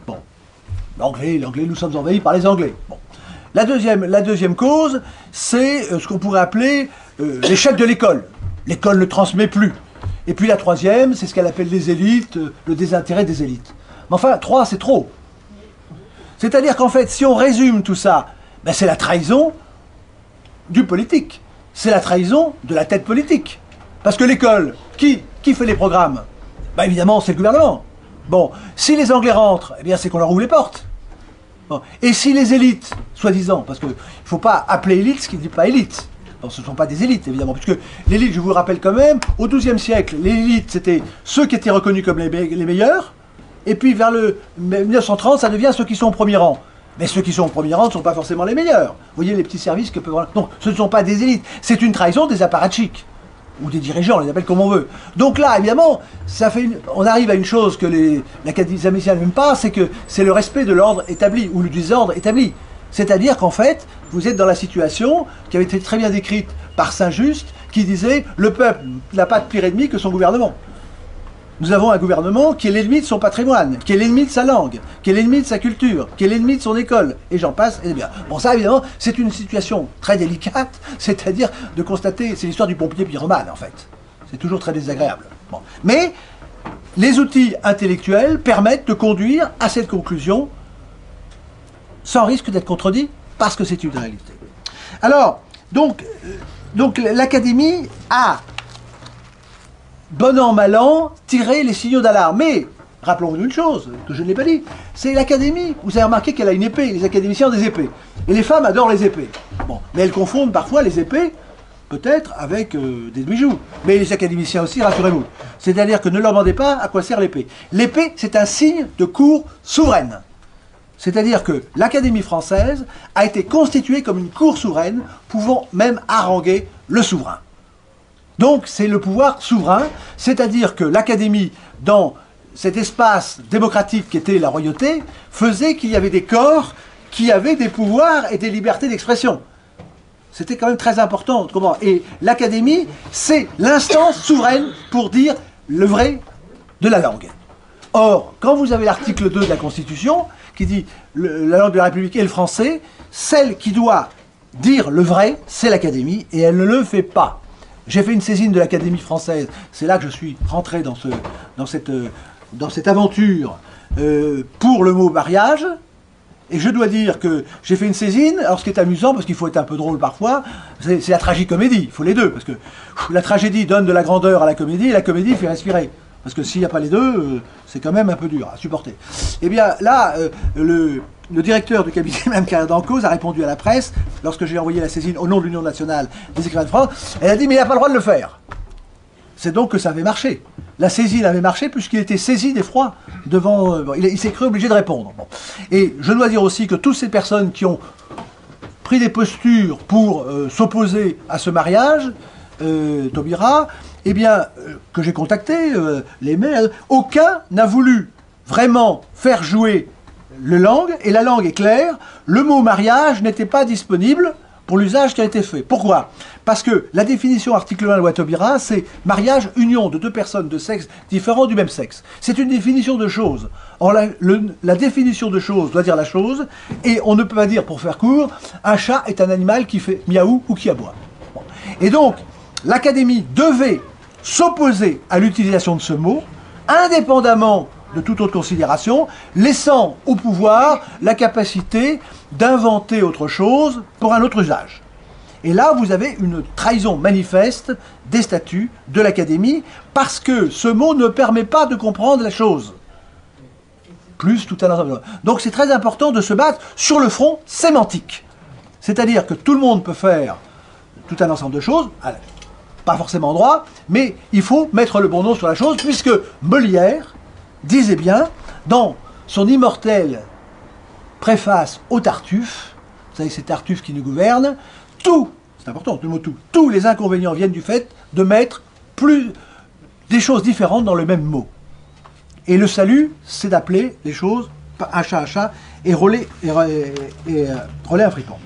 Bon. L'anglais, nous sommes envahis par les Anglais. Bon. La deuxième cause, c'est ce qu'on pourrait appeler l'échec de l'école. L'école ne transmet plus. Et puis la troisième, c'est ce qu'elle appelle les élites, le désintérêt des élites. Mais enfin, 3, c'est trop. C'est-à-dire qu'en fait, si on résume tout ça, ben c'est la trahison du politique. C'est la trahison de la tête politique. Parce que l'école, qui fait les programmes? Ben évidemment, c'est le gouvernement. Bon, si les Anglais rentrent, eh bien c'est qu'on leur ouvre les portes. Bon. Et si les élites, soi-disant, parce qu'il ne faut pas appeler élite ce qui ne dit pas élite. Bon, ce ne sont pas des élites, évidemment, puisque l'élite, je vous rappelle quand même, au XIIe siècle, l'élite, c'était ceux qui étaient reconnus comme les meilleurs, et puis vers le 1930, ça devient ceux qui sont au premier rang. Mais ceux qui sont au premier rang ne sont pas forcément les meilleurs. Vous voyez les petits services que peuvent avoir... Donc, ce ne sont pas des élites, c'est une trahison des apparatchiks, ou des dirigeants, on les appelle comme on veut. Donc là, évidemment, on arrive à une chose que l'Académie n'aime pas, c'est que c'est le respect de l'ordre établi, ou du désordre établi. C'est-à-dire qu'en fait, vous êtes dans la situation qui avait été très bien décrite par Saint-Just, qui disait « Le peuple n'a pas de pire ennemi que son gouvernement ». Nous avons un gouvernement qui est l'ennemi de son patrimoine, qui est l'ennemi de sa langue, qui est l'ennemi de sa culture, qui est l'ennemi de son école, et j'en passe, et bien. Bon, ça, évidemment, c'est une situation très délicate, c'est-à-dire de constater, c'est l'histoire du pompier pyromane, en fait. C'est toujours très désagréable. Bon. Mais les outils intellectuels permettent de conduire à cette conclusion sans risque d'être contredit, parce que c'est une réalité. Alors, donc l'Académie a, bon an, mal an, tiré les signaux d'alarme. Mais, rappelons-nous une chose, que je ne l'ai pas dit, c'est l'Académie, vous avez remarqué qu'elle a une épée, les académiciens ont des épées. Et les femmes adorent les épées. Bon, mais elles confondent parfois les épées, peut-être, avec des bijoux. Mais les académiciens aussi, rassurez-vous. C'est-à-dire que ne leur demandez pas à quoi sert l'épée. L'épée, c'est un signe de cour souveraine. C'est-à-dire que l'Académie française a été constituée comme une cour souveraine, pouvant même haranguer le souverain. Donc c'est le pouvoir souverain, c'est-à-dire que l'Académie, dans cet espace démocratique qui était la royauté, faisait qu'il y avait des corps qui avaient des pouvoirs et des libertés d'expression. C'était quand même très important. Et l'Académie, c'est l'instance souveraine pour dire le vrai de la langue. Or, quand vous avez l'article 2 de la Constitution, qui dit la langue de la République est le français, celle qui doit dire le vrai, c'est l'Académie, et elle ne le fait pas. J'ai fait une saisine de l'Académie française, c'est là que je suis rentré dans cette aventure pour le mot mariage, et je dois dire que j'ai fait une saisine, alors ce qui est amusant, parce qu'il faut être un peu drôle parfois, c'est la tragicomédie, il faut les deux, parce que la tragédie donne de la grandeur à la comédie, et la comédie fait respirer. Parce que s'il n'y a pas les deux, c'est quand même un peu dur à supporter. Eh bien là, le directeur du cabinet Mme Carré d'Encausse a répondu à la presse, lorsque j'ai envoyé la saisine au nom de l'Union nationale des écrivains de France, elle a dit « mais il n'a pas le droit de le faire ». C'est donc que ça avait marché. La saisine avait marché puisqu'il était saisi d'effroi devant... il s'est cru obligé de répondre. Bon. Et je dois dire aussi que toutes ces personnes qui ont pris des postures pour s'opposer à ce mariage, Taubira, eh bien, que j'ai contacté, les maires, aucun n'a voulu vraiment faire jouer langue, et la langue est claire, le mot mariage n'était pas disponible pour l'usage qui a été fait. Pourquoi? Parce que la définition article 1 de la loi Taubira, c'est mariage, union de deux personnes de sexe différents du même sexe. C'est une définition de chose. Or, la définition de chose doit dire la chose, et on ne peut pas dire, pour faire court, un chat est un animal qui fait miaou ou qui aboie. Bon. Et donc, l'Académie devait s'opposer à l'utilisation de ce mot, indépendamment de toute autre considération, laissant au pouvoir la capacité d'inventer autre chose pour un autre usage. Et là, vous avez une trahison manifeste des statuts de l'Académie, parce que ce mot ne permet pas de comprendre la chose. Plus tout un ensemble. Donc c'est très important de se battre sur le front sémantique. C'est-à-dire que tout le monde peut faire tout un ensemble de choses, pas forcément droit, mais il faut mettre le bon nom sur la chose, puisque Molière disait bien, dans son immortelle préface au Tartuffe, vous savez que c'est Tartuffe qui nous gouverne, tout, c'est important, le mot tout, tous les inconvénients viennent du fait de mettre des choses différentes dans le même mot. Et le salut, c'est d'appeler les choses un chat et relais un fripon.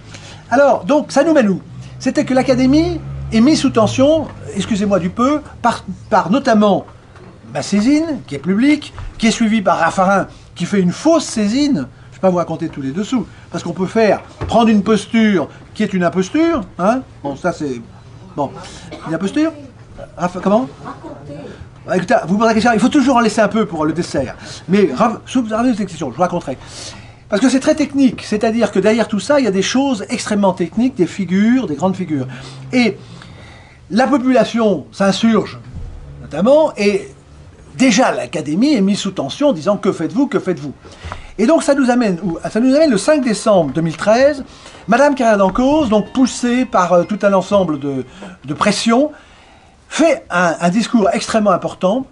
Alors, donc, ça nous mène où? C'était que l'Académie est mise sous tension, excusez-moi du peu, par notamment ma saisine, qui est publique, qui est suivie par Raffarin, qui fait une fausse saisine. Je ne vais pas vous raconter tous les dessous, parce qu'on peut prendre une posture qui est une imposture, hein. Bon, ça c'est... Bon, une imposture. Comment? Écoutez, vous me posez la question, il faut toujours en laisser un peu pour le dessert. Mais, sous cette question, je vous raconterai. Parce que c'est très technique, c'est-à-dire que derrière tout ça, il y a des choses extrêmement techniques, des figures, des grandes figures. Et la population s'insurge, notamment, et déjà l'Académie est mise sous tension en disant « Que faites-vous? Que faites-vous » Et donc ça nous amène où? Ça nous amène le 5 décembre 2013, Madame Carrère d'Encausse, donc poussée par tout un ensemble de pressions, fait un discours extrêmement important,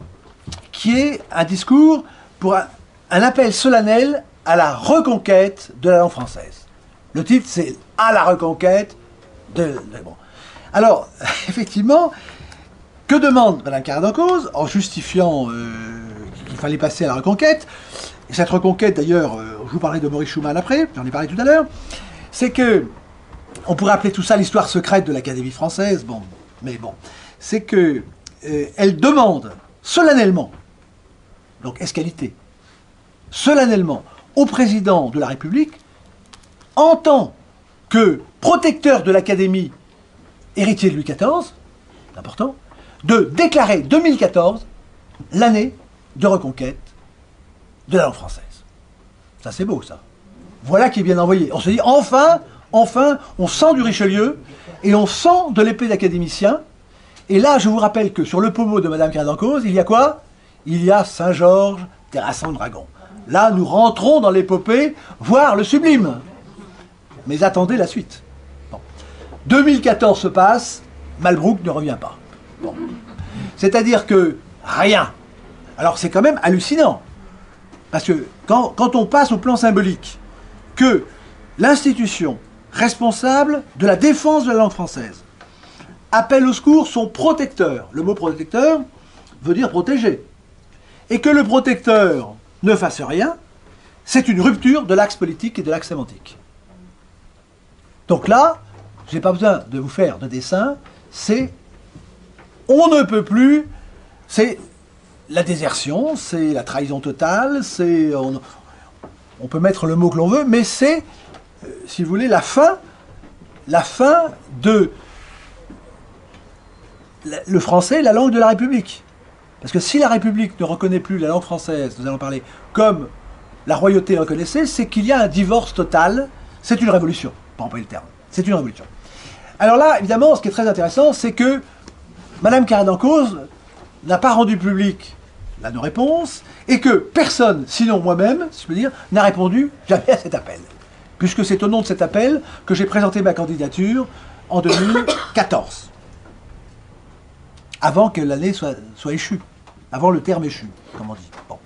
qui est un discours pour un appel solennel à la reconquête de la langue française. Le titre, c'est « À la reconquête de... » Bon. Alors, effectivement, que demande Madame Carrère d'Encausse en justifiant qu'il fallait passer à la reconquête? Et cette reconquête, d'ailleurs, je vous parlerai de Maurice Schumann après, j'en ai parlé tout à l'heure, c'est que, on pourrait appeler tout ça l'histoire secrète de l'Académie française, bon, mais bon, c'est que elle demande solennellement, donc escalité, solennellement au président de la République, en tant que protecteur de l'Académie, héritier de Louis XIV, c'est important, de déclarer 2014 l'année de reconquête de la langue française. Ça c'est beau ça. Voilà qui est bien envoyé. On se dit enfin, on sent du Richelieu et on sent de l'épée d'académicien. Et là, je vous rappelle que sur le pommeau de Madame Carrère d'Encausse, il y a quoi? Il y a Saint-Georges terrassant le dragon. Là, nous rentrons dans l'épopée, voire le sublime. Mais attendez la suite. Bon. 2014 se passe, Malbrouck ne revient pas. Bon. C'est-à-dire que rien. Alors c'est quand même hallucinant. Parce que quand on passe au plan symbolique, que l'institution responsable de la défense de la langue française appelle au secours son protecteur. Le mot protecteur veut dire protéger. Et que le protecteur ne fasse rien, c'est une rupture de l'axe politique et de l'axe sémantique. Donc là, je n'ai pas besoin de vous faire de dessin, c'est on ne peut plus, c'est la désertion, c'est la trahison totale, c'est on peut mettre le mot que l'on veut, mais c'est, si vous voulez, la fin de le français, la langue de la République. Parce que si la République ne reconnaît plus la langue française, nous allons parler, comme la royauté reconnaissait, c'est qu'il y a un divorce total, c'est une révolution, pour employer le terme, c'est une révolution. Alors là, évidemment, ce qui est très intéressant, c'est que Madame Carrère d'Encausse n'a pas rendu public la non-réponse, et que personne, sinon moi-même, si je peux dire, n'a répondu jamais à cet appel. Puisque c'est au nom de cet appel que j'ai présenté ma candidature en 2014. Avant que l'année soit échue. Avant le terme échu, comme on dit. Bon.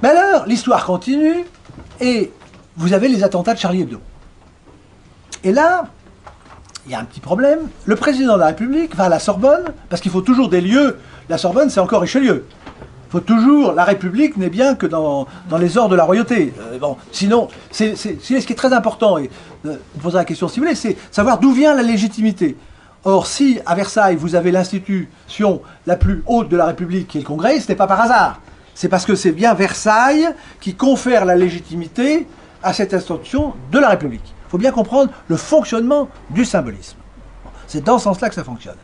Mais alors, l'histoire continue, et vous avez les attentats de Charlie Hebdo. Et là, il y a un petit problème. Le président de la République va à la Sorbonne, parce qu'il faut toujours des lieux. La Sorbonne, c'est encore Richelieu. faut toujours, la République n'est bien que dans les ordres de la royauté. Bon, sinon, ce qui est très important, et vous poserez la question si vous voulez, c'est savoir d'où vient la légitimité. Or, si à Versailles, vous avez l'institution la plus haute de la République, qui est le Congrès, ce n'est pas par hasard. C'est parce que c'est bien Versailles qui confère la légitimité à cette institution de la République. Il faut bien comprendre le fonctionnement du symbolisme. C'est dans ce sens-là que ça fonctionne.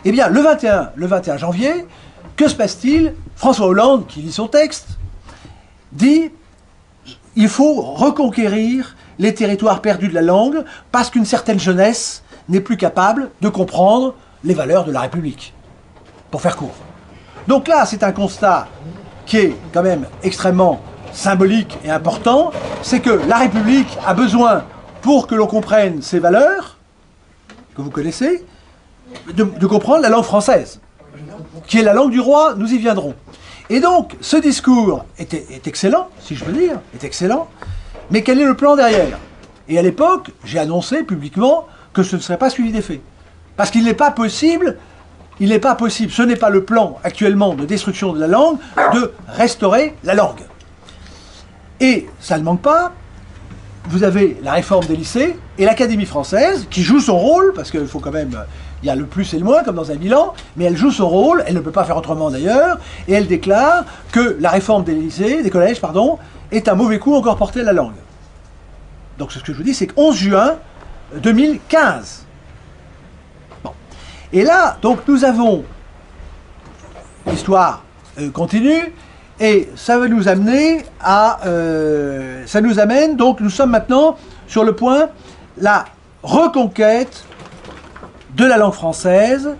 Eh bien, le 21 janvier, que se passe-t-il? François Hollande, qui lit son texte, dit « Il faut reconquérir les territoires perdus de la langue parce qu'une certaine jeunesse n'est plus capable de comprendre les valeurs de la République. » Pour faire court. Donc là, c'est un constat qui est quand même extrêmement symbolique et important, c'est que la République a besoin, pour que l'on comprenne ses valeurs, que vous connaissez, de comprendre la langue française, qui est la langue du roi, nous y viendrons. Et donc, ce discours est excellent, si je peux dire, est excellent, mais quel est le plan derrière? Et à l'époque, j'ai annoncé publiquement que ce ne serait pas suivi des faits. Parce qu'il n'est pas possible, ce n'est pas le plan actuellement de destruction de la langue, de restaurer la langue. Et ça ne manque pas, vous avez la réforme des lycées et l'Académie française qui joue son rôle, parce qu'il faut quand même, il y a le plus et le moins comme dans un bilan, mais elle joue son rôle, elle ne peut pas faire autrement d'ailleurs, et elle déclare que la réforme des lycées, des collèges, pardon, est un mauvais coup encore porté à la langue. Donc ce que je vous dis, c'est que 11 juin 2015. Bon. Et là, donc nous avons, l'histoire continue, et ça va nous amener à... donc nous sommes maintenant sur le point, la reconquête de la langue française,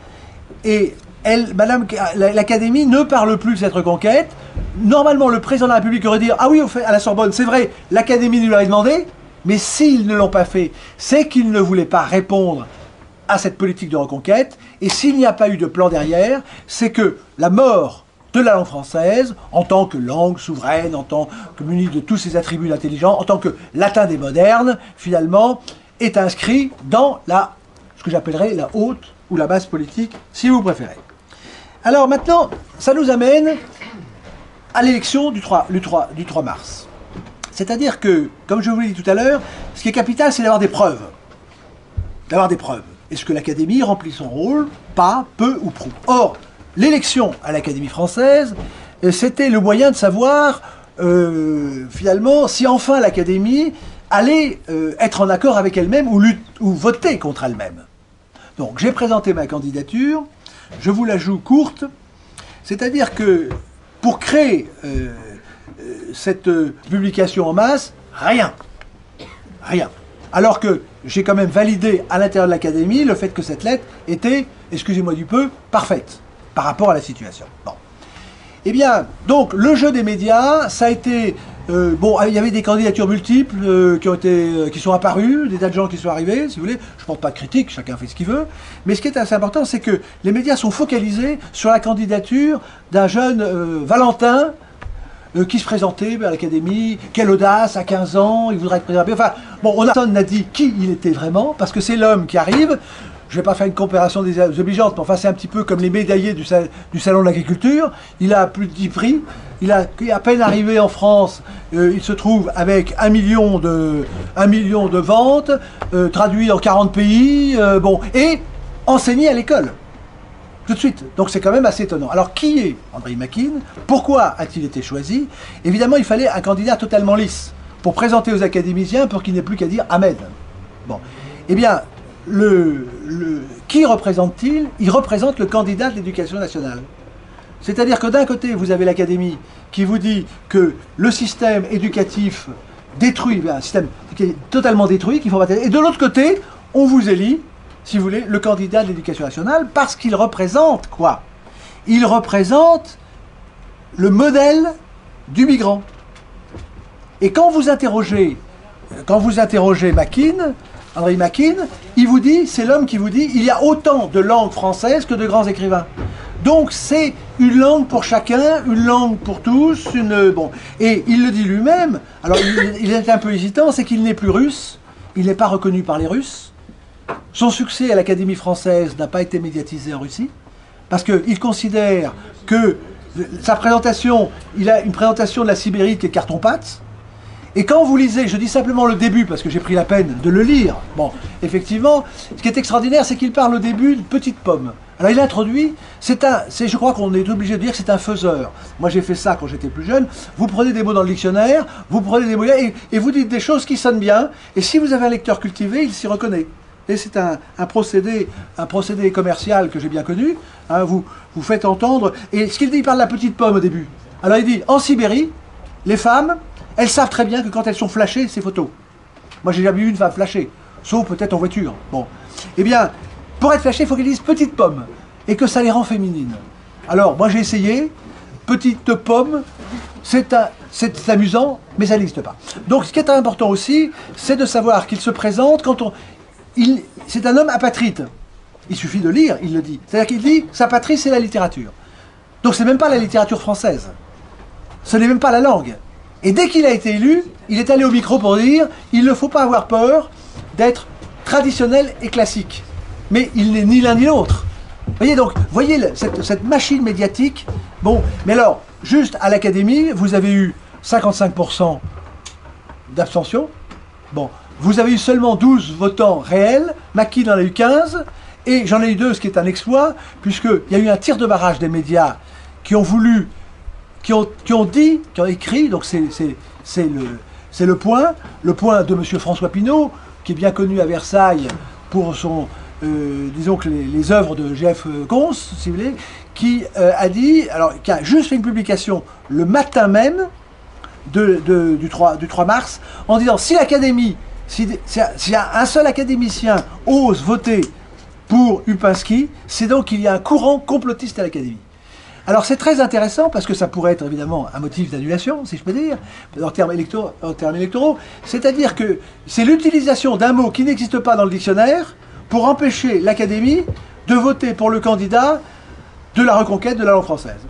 et l'Académie ne parle plus de cette reconquête. Normalement, le président de la République aurait dit « Ah oui, à la Sorbonne, c'est vrai, l'Académie nous l'avait demandé », mais s'ils ne l'ont pas fait, c'est qu'ils ne voulaient pas répondre à cette politique de reconquête, et s'il n'y a pas eu de plan derrière, c'est que la mort de la langue française, en tant que langue souveraine, en tant que munie de tous ses attributs intelligents, en tant que latin des modernes, finalement, est inscrit dans ce que j'appellerais la haute ou la basse politique, si vous préférez. Alors maintenant, ça nous amène à l'élection du 3 mars. C'est-à-dire que, comme je vous l'ai dit tout à l'heure, ce qui est capital, c'est d'avoir des preuves. D'avoir des preuves. Est-ce que l'Académie remplit son rôle? Pas, peu ou prou. Or, l'élection à l'Académie française, c'était le moyen de savoir, finalement, si enfin l'Académie allait être en accord avec elle-même ou voter contre elle-même. Donc, j'ai présenté ma candidature, je vous la joue courte, c'est-à-dire que pour créer cette publication en masse, rien. Rien. Alors que j'ai quand même validé à l'intérieur de l'Académie le fait que cette lettre était, excusez-moi du peu, parfaite par rapport à la situation. Bon. Eh bien, donc, le jeu des médias, ça a été... bon, il y avait des candidatures multiples qui sont apparues, des tas de gens qui sont arrivés, si vous voulez. Je ne porte pas de critique, chacun fait ce qu'il veut. Mais ce qui est assez important, c'est que les médias sont focalisés sur la candidature d'un jeune Valentin, qui se présentait à l'Académie, quelle audace, à 15 ans, il voudrait être président. Enfin, bon, personne n'a dit qui il était vraiment, parce que c'est l'homme qui arrive. Je ne vais pas faire une comparaison des obligeantes, mais enfin c'est un petit peu comme les médaillés du Salon de l'Agriculture. Il a plus de 10 prix, il est à peine arrivé en France, il se trouve avec 1 million de ventes, traduit en 40 pays, bon, et enseigné à l'école. Tout de suite. Donc c'est quand même assez étonnant. Alors qui est André Machin? Pourquoi a-t-il été choisi? Évidemment, il fallait un candidat totalement lisse pour présenter aux académiciens pour qu'il n'ait plus qu'à dire Amen. Bon. Eh bien, qui représente-t-il? Il représente le candidat de l'éducation nationale. C'est-à-dire que d'un côté, vous avez l'Académie qui vous dit que le système éducatif détruit, un système qui est totalement détruit, qu'il faut battre. Et de l'autre côté, on vous élit, si vous voulez, le candidat de l'éducation nationale, parce qu'il représente quoi? Il représente le modèle du migrant. Et quand vous interrogez Machin, André Machin, il vous dit, c'est l'homme qui vous dit, il y a autant de langues françaises que de grands écrivains. Donc c'est une langue pour chacun, une langue pour tous, bon. Et il le dit lui-même, alors il est un peu hésitant, c'est qu'il n'est plus russe, il n'est pas reconnu par les Russes. Son succès à l'Académie française n'a pas été médiatisé en Russie, parce qu'il considère que sa présentation, il a une présentation de la Sibérie qui est carton-pâte. Et quand vous lisez, je dis simplement le début parce que j'ai pris la peine de le lire. Bon, effectivement, ce qui est extraordinaire, c'est qu'il parle au début d'une petite pomme. Alors il introduit, je crois qu'on est obligé de dire que c'est un faiseur. Moi j'ai fait ça quand j'étais plus jeune. Vous prenez des mots dans le dictionnaire, vous prenez des mots et vous dites des choses qui sonnent bien. Et si vous avez un lecteur cultivé, il s'y reconnaît. Et c'est un procédé commercial que j'ai bien connu. Hein, vous faites entendre. Et ce qu'il dit, il parle de la petite pomme au début. Alors il dit, en Sibérie, les femmes, elles savent très bien que quand elles sont flashées, c'est photo. Moi j'ai jamais vu une femme flashée, sauf peut-être en voiture. Bon, eh bien, pour être flashée, il faut qu'elles disent petite pomme, et que ça les rend féminines. Alors, moi j'ai essayé, petite pomme, c'est amusant, mais ça n'existe pas. Donc ce qui est important aussi, c'est de savoir qu'il se présente c'est un homme apatride. Il suffit de lire, il le dit. C'est-à-dire qu'il dit, sa patrie c'est la littérature. Donc c'est même pas la littérature française. Ce n'est même pas la langue. Et dès qu'il a été élu, il est allé au micro pour dire, il ne faut pas avoir peur d'être traditionnel et classique. Mais il n'est ni l'un ni l'autre. Voyez donc, cette machine médiatique. Bon, mais alors, juste à l'Académie, vous avez eu 55% d'abstention. Bon, vous avez eu seulement 12 votants réels. Mackie en a eu 15. Et j'en ai eu 2, ce qui est un exploit, puisqu'il y a eu un tir de barrage des médias qui ont voulu, qui ont écrit, donc c'est le point de M. François Pinault, qui est bien connu à Versailles pour son, disons que les œuvres de G.F. Cons, si vous voulez, qui qui a juste fait une publication le matin même du 3 mars, en disant si l'Académie, s'il y a un seul académicien ose voter pour Upinski, c'est donc qu'il y a un courant complotiste à l'Académie. Alors c'est très intéressant parce que ça pourrait être évidemment un motif d'annulation, si je peux dire, en termes électoraux. C'est-à-dire que c'est l'utilisation d'un mot qui n'existe pas dans le dictionnaire pour empêcher l'Académie de voter pour le candidat de la reconquête de la langue française.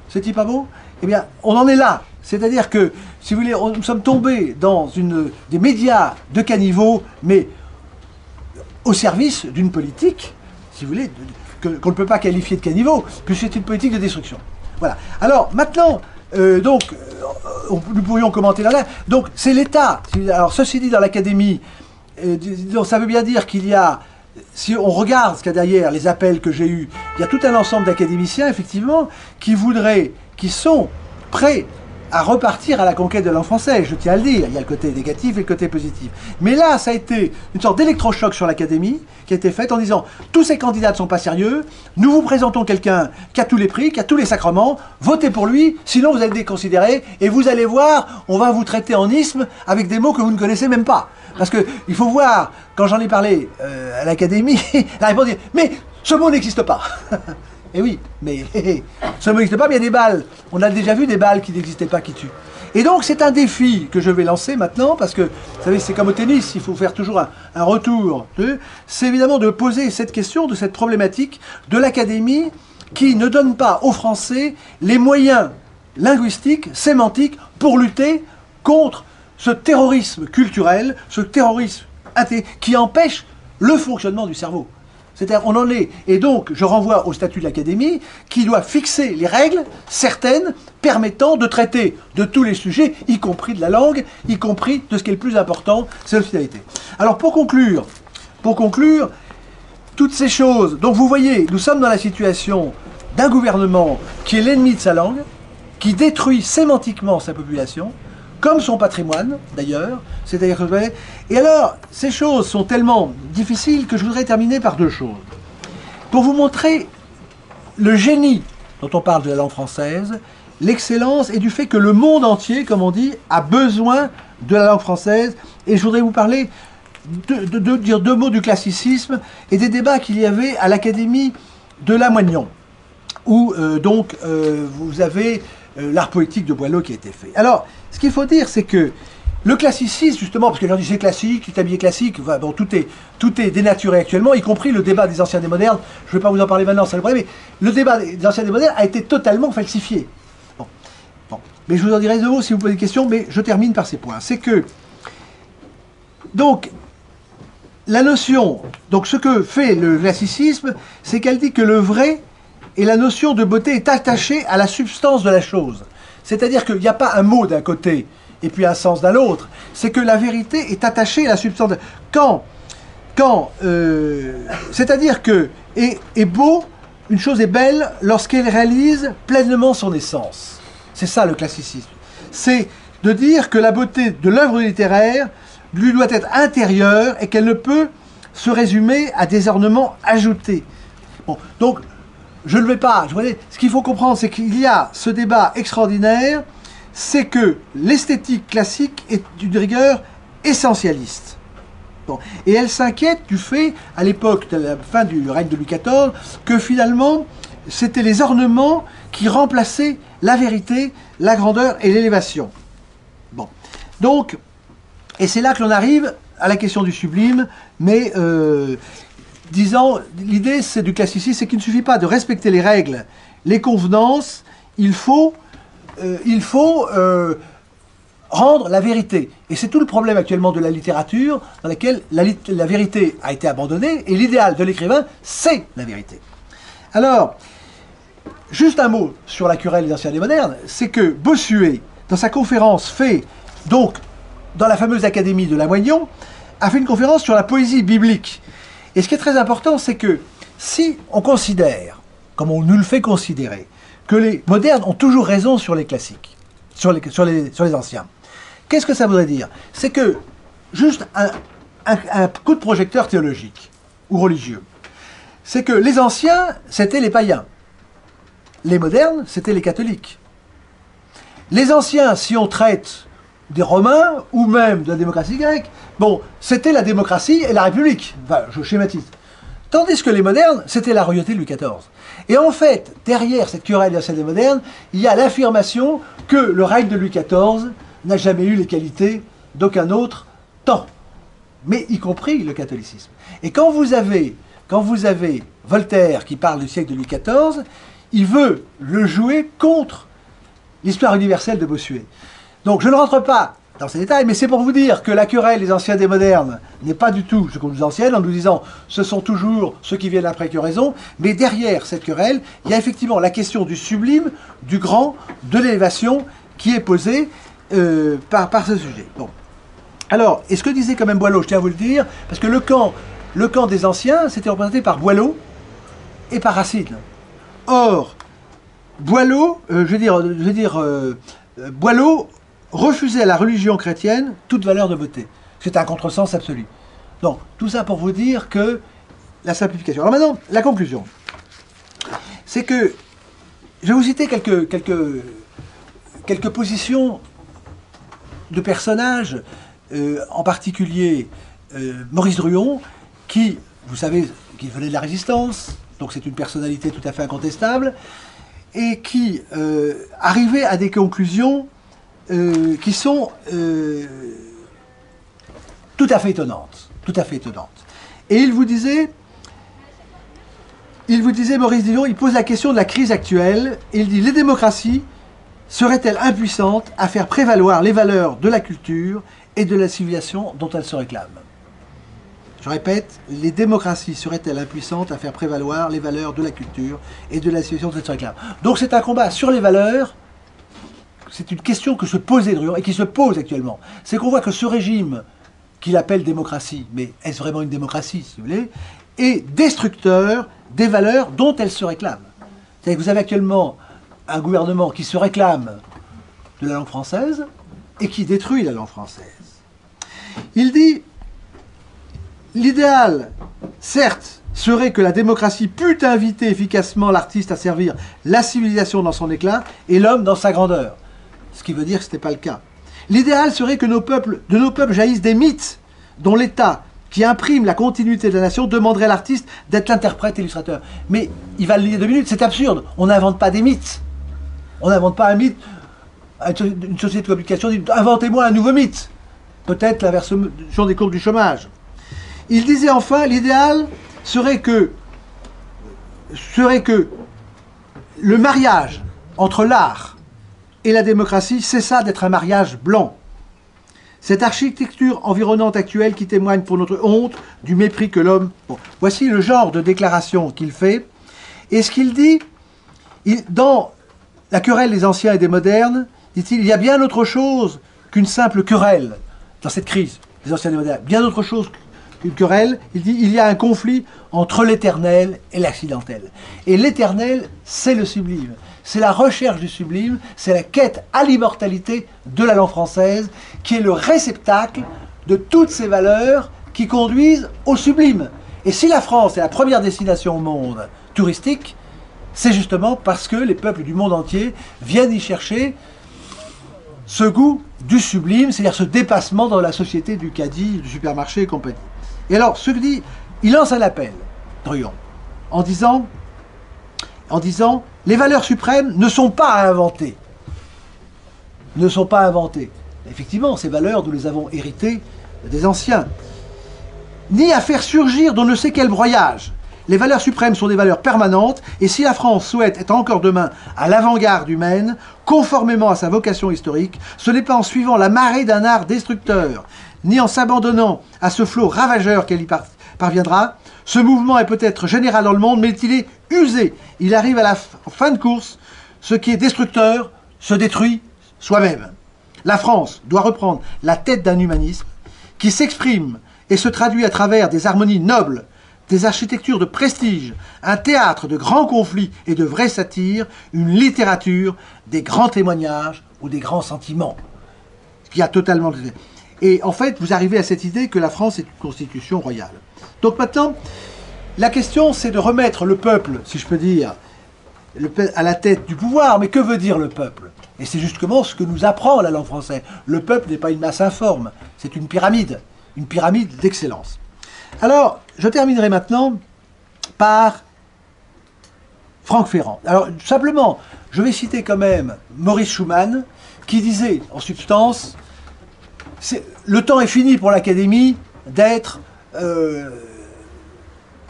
C'est-il pas beau? Eh bien, on en est là. C'est-à-dire que, si vous voulez, nous sommes tombés dans des médias de caniveau, mais au service d'une politique, si vous voulez, qu'on ne peut pas qualifier de caniveau, puisque c'est une politique de destruction. Voilà. Alors, maintenant, nous pourrions commenter là. Donc, c'est l'État. Alors, ceci dit, dans l'Académie, ça veut bien dire qu'il y a, si on regarde ce qu'il y a derrière, les appels que j'ai eus, il y a tout un ensemble d'académiciens, effectivement, qui sont prêts à repartir à la conquête de la langue française, je tiens à le dire. Il y a le côté négatif et le côté positif. Mais là, ça a été une sorte d'électrochoc sur l'Académie qui a été faite en disant tous ces candidats ne sont pas sérieux, nous vous présentons quelqu'un qui a tous les prix, qui a tous les sacrements, votez pour lui, sinon vous allez le déconsidérer et vous allez voir, on va vous traiter en isme avec des mots que vous ne connaissez même pas. Parce qu'il faut voir, quand j'en ai parlé à l'Académie, la réponse dit mais ce mot n'existe pas. Eh oui, mais ça n'existe pas, mais il y a des balles. On a déjà vu des balles qui n'existaient pas, qui tuent. Et donc c'est un défi que je vais lancer maintenant, parce que, vous savez, c'est comme au tennis, il faut faire toujours un retour. C'est évidemment de poser cette question, de cette problématique de l'Académie qui ne donne pas aux Français les moyens linguistiques, sémantiques, pour lutter contre ce terrorisme culturel, ce terrorisme qui empêche le fonctionnement du cerveau. C'est-à-dire, on en est. Et donc, je renvoie au statut de l'Académie, qui doit fixer les règles certaines permettant de traiter de tous les sujets, y compris de la langue, y compris de ce qui est le plus important, c'est l'hospitalité. Alors, pour conclure, toutes ces choses, donc vous voyez, nous sommes dans la situation d'un gouvernement qui est l'ennemi de sa langue, qui détruit sémantiquement sa population, comme son patrimoine, d'ailleurs. C'est-à-dire que, et alors, ces choses sont tellement difficiles que je voudrais terminer par deux choses. Pour vous montrer le génie dont on parle de la langue française, l'excellence et du fait que le monde entier, comme on dit, a besoin de la langue française. Et je voudrais vous parler, dire deux mots du classicisme et des débats qu'il y avait à l'Académie de Lamoignon, où vous avez l'art poétique de Boileau qui a été fait. Alors, ce qu'il faut dire, c'est que le classicisme, justement, parce que les gens disent c'est classique, c'est habillé classique, bon, tout est dénaturé actuellement, y compris le débat des anciens et des modernes. Je ne vais pas vous en parler maintenant, c'est le problème, mais le débat des anciens et des modernes a été totalement falsifié. Bon. Mais je vous en dirai deux mots si vous posez des questions, mais je termine par ces points. C'est que, donc, la notion, donc ce que fait le classicisme, c'est qu'elle dit que le vrai et la notion de beauté est attachée à la substance de la chose. C'est-à-dire qu'il n'y a pas un mot d'un côté et puis un sens d'un autre. C'est que la vérité est attachée à la substance. C'est-à-dire que est beau, une chose est belle lorsqu'elle réalise pleinement son essence. C'est ça le classicisme. C'est de dire que la beauté de l'œuvre littéraire lui doit être intérieure et qu'elle ne peut se résumer à des ornements ajoutés. Bon, donc, je ne vais pas... Ce qu'il faut comprendre, c'est qu'il y a ce débat extraordinaire, c'est que l'esthétique classique est d'une rigueur essentialiste. Bon. Et elle s'inquiète du fait, à l'époque de la fin du règne de Louis XIV, que finalement, c'était les ornements qui remplaçaient la vérité, la grandeur et l'élévation. Bon. Donc, et c'est là que l'on arrive à la question du sublime, mais disons, l'idée c'est du classicisme, c'est qu'il ne suffit pas de respecter les règles, les convenances, il faut rendre la vérité. Et c'est tout le problème actuellement de la littérature, dans laquelle la vérité a été abandonnée, et l'idéal de l'écrivain, c'est la vérité. Alors, juste un mot sur la querelle des anciens et des modernes, c'est que Bossuet, dans sa conférence faite, donc, dans la fameuse Académie de Lamoignon, a fait une conférence sur la poésie biblique. Et ce qui est très important, c'est que si on considère, comme on nous le fait considérer, que les modernes ont toujours raison sur les classiques, sur les anciens, qu'est-ce que ça voudrait dire? C'est que, juste un coup de projecteur théologique ou religieux, c'est que les anciens, c'était les païens. Les modernes, c'était les catholiques. Les anciens, si on traite des Romains, ou même de la démocratie grecque, bon, c'était la démocratie et la République. Enfin, je schématise. Tandis que les modernes, c'était la royauté de Louis XIV. Et en fait, derrière cette querelle des anciens et des modernes, il y a l'affirmation que le règne de Louis XIV n'a jamais eu les qualités d'aucun autre temps, mais y compris le catholicisme. Et quand vous avez Voltaire qui parle du siècle de Louis XIV, il veut le jouer contre l'histoire universelle de Bossuet. Donc je ne rentre pas dans ces détails, mais c'est pour vous dire que la querelle des anciens et des modernes n'est pas du tout ce qu'on nous enseigne en nous disant ce sont toujours ceux qui viennent après qui ont raison, mais derrière cette querelle, il y a effectivement la question du sublime, du grand, de l'élévation qui est posée par ce sujet. Bon. Alors, et ce que disait quand même Boileau, je tiens à vous le dire, parce que le camp des anciens, c'était représenté par Boileau et par Racine. Or, Boileau, Boileau refusait à la religion chrétienne toute valeur de beauté. C'est un contresens absolu. Donc, tout ça pour vous dire que la simplification. Alors maintenant, la conclusion. C'est que, je vais vous citer quelques positions de personnages, en particulier Maurice Druon, qui, vous savez, qui venait de la Résistance, donc c'est une personnalité tout à fait incontestable, et qui arrivait à des conclusions qui sont tout à fait étonnantes. Et il vous disait, Maurice Druon, il pose la question de la crise actuelle, et il dit, les démocraties seraient-elles impuissantes à faire prévaloir les valeurs de la culture et de la civilisation dont elles se réclament? Je répète, les démocraties seraient-elles impuissantes à faire prévaloir les valeurs de la culture et de la civilisation dont elles se réclament? Donc c'est un combat sur les valeurs, c'est une question que se posait Druon et qui se pose actuellement. C'est qu'on voit que ce régime, qu'il appelle démocratie, mais est-ce vraiment une démocratie, si vous voulez, est destructeur des valeurs dont elles se réclament. C'est-à-dire que vous avez actuellement un gouvernement qui se réclame de la langue française et qui détruit la langue française. Il dit, l'idéal, certes, serait que la démocratie pût inviter efficacement l'artiste à servir la civilisation dans son éclat et l'homme dans sa grandeur. Ce qui veut dire que ce n'était pas le cas. L'idéal serait que de nos peuples jaillissent des mythes dont l'État, qui imprime la continuité de la nation, demanderait à l'artiste d'être l'interprète et l'illustrateur. Mais il va le lire 2 minutes, c'est absurde. On n'invente pas des mythes. On n'invente pas un mythe. Une société de communication dit, inventez-moi un nouveau mythe. Peut-être l'inversion des courbes du chômage. Il disait enfin, l'idéal serait que le mariage entre l'art et la démocratie cessa d'être un mariage blanc. Cette architecture environnante actuelle qui témoigne pour notre honte du mépris que l'homme... Bon, voici le genre de déclaration qu'il fait. Et ce qu'il dit, Dans la querelle des anciens et des modernes, dit-il, il y a bien autre chose qu'une simple querelle dans cette crise des anciens et des modernes. Bien autre chose qu'une querelle. Il dit, il y a un conflit entre l'éternel et l'accidentel. Et l'éternel, c'est le sublime. C'est la recherche du sublime, c'est la quête à l'immortalité de la langue française, qui est le réceptacle de toutes ces valeurs qui conduisent au sublime. Et si la France est la première destination au monde touristique, c'est justement parce que les peuples du monde entier viennent y chercher ce goût du sublime, c'est-à-dire ce dépassement dans la société du caddie, du supermarché et compagnie. Et alors, ce que dit, il lance un appel, Druon, en disant, les valeurs suprêmes ne sont pas à inventer. Ne sont pas inventées. Effectivement, ces valeurs, nous les avons héritées des anciens. Ni à faire surgir d'on ne sait quel broyage. Les valeurs suprêmes sont des valeurs permanentes, et si la France souhaite être encore demain à l'avant-garde humaine, conformément à sa vocation historique, ce n'est pas en suivant la marée d'un art destructeur, ni en s'abandonnant à ce flot ravageur qu'elle y parviendra. Ce mouvement est peut-être général dans le monde, mais il est usé. Il arrive à la fin de course. Ce qui est destructeur se détruit soi-même. La France doit reprendre la tête d'un humanisme qui s'exprime et se traduit à travers des harmonies nobles, des architectures de prestige, un théâtre de grands conflits et de vraies satires, une littérature des grands témoignages ou des grands sentiments. Ce qui a totalement... Et en fait, vous arrivez à cette idée que la France est une constitution royale. Donc maintenant, la question, c'est de remettre le peuple, si je peux dire, à la tête du pouvoir. Mais que veut dire le peuple? Et c'est justement ce que nous apprend la langue française. Le peuple n'est pas une masse informe, c'est une pyramide d'excellence. Alors, je terminerai maintenant par Franck Ferrand. Alors, simplement, je vais citer quand même Maurice Schumann, qui disait, en substance, le temps est fini pour l'Académie d'être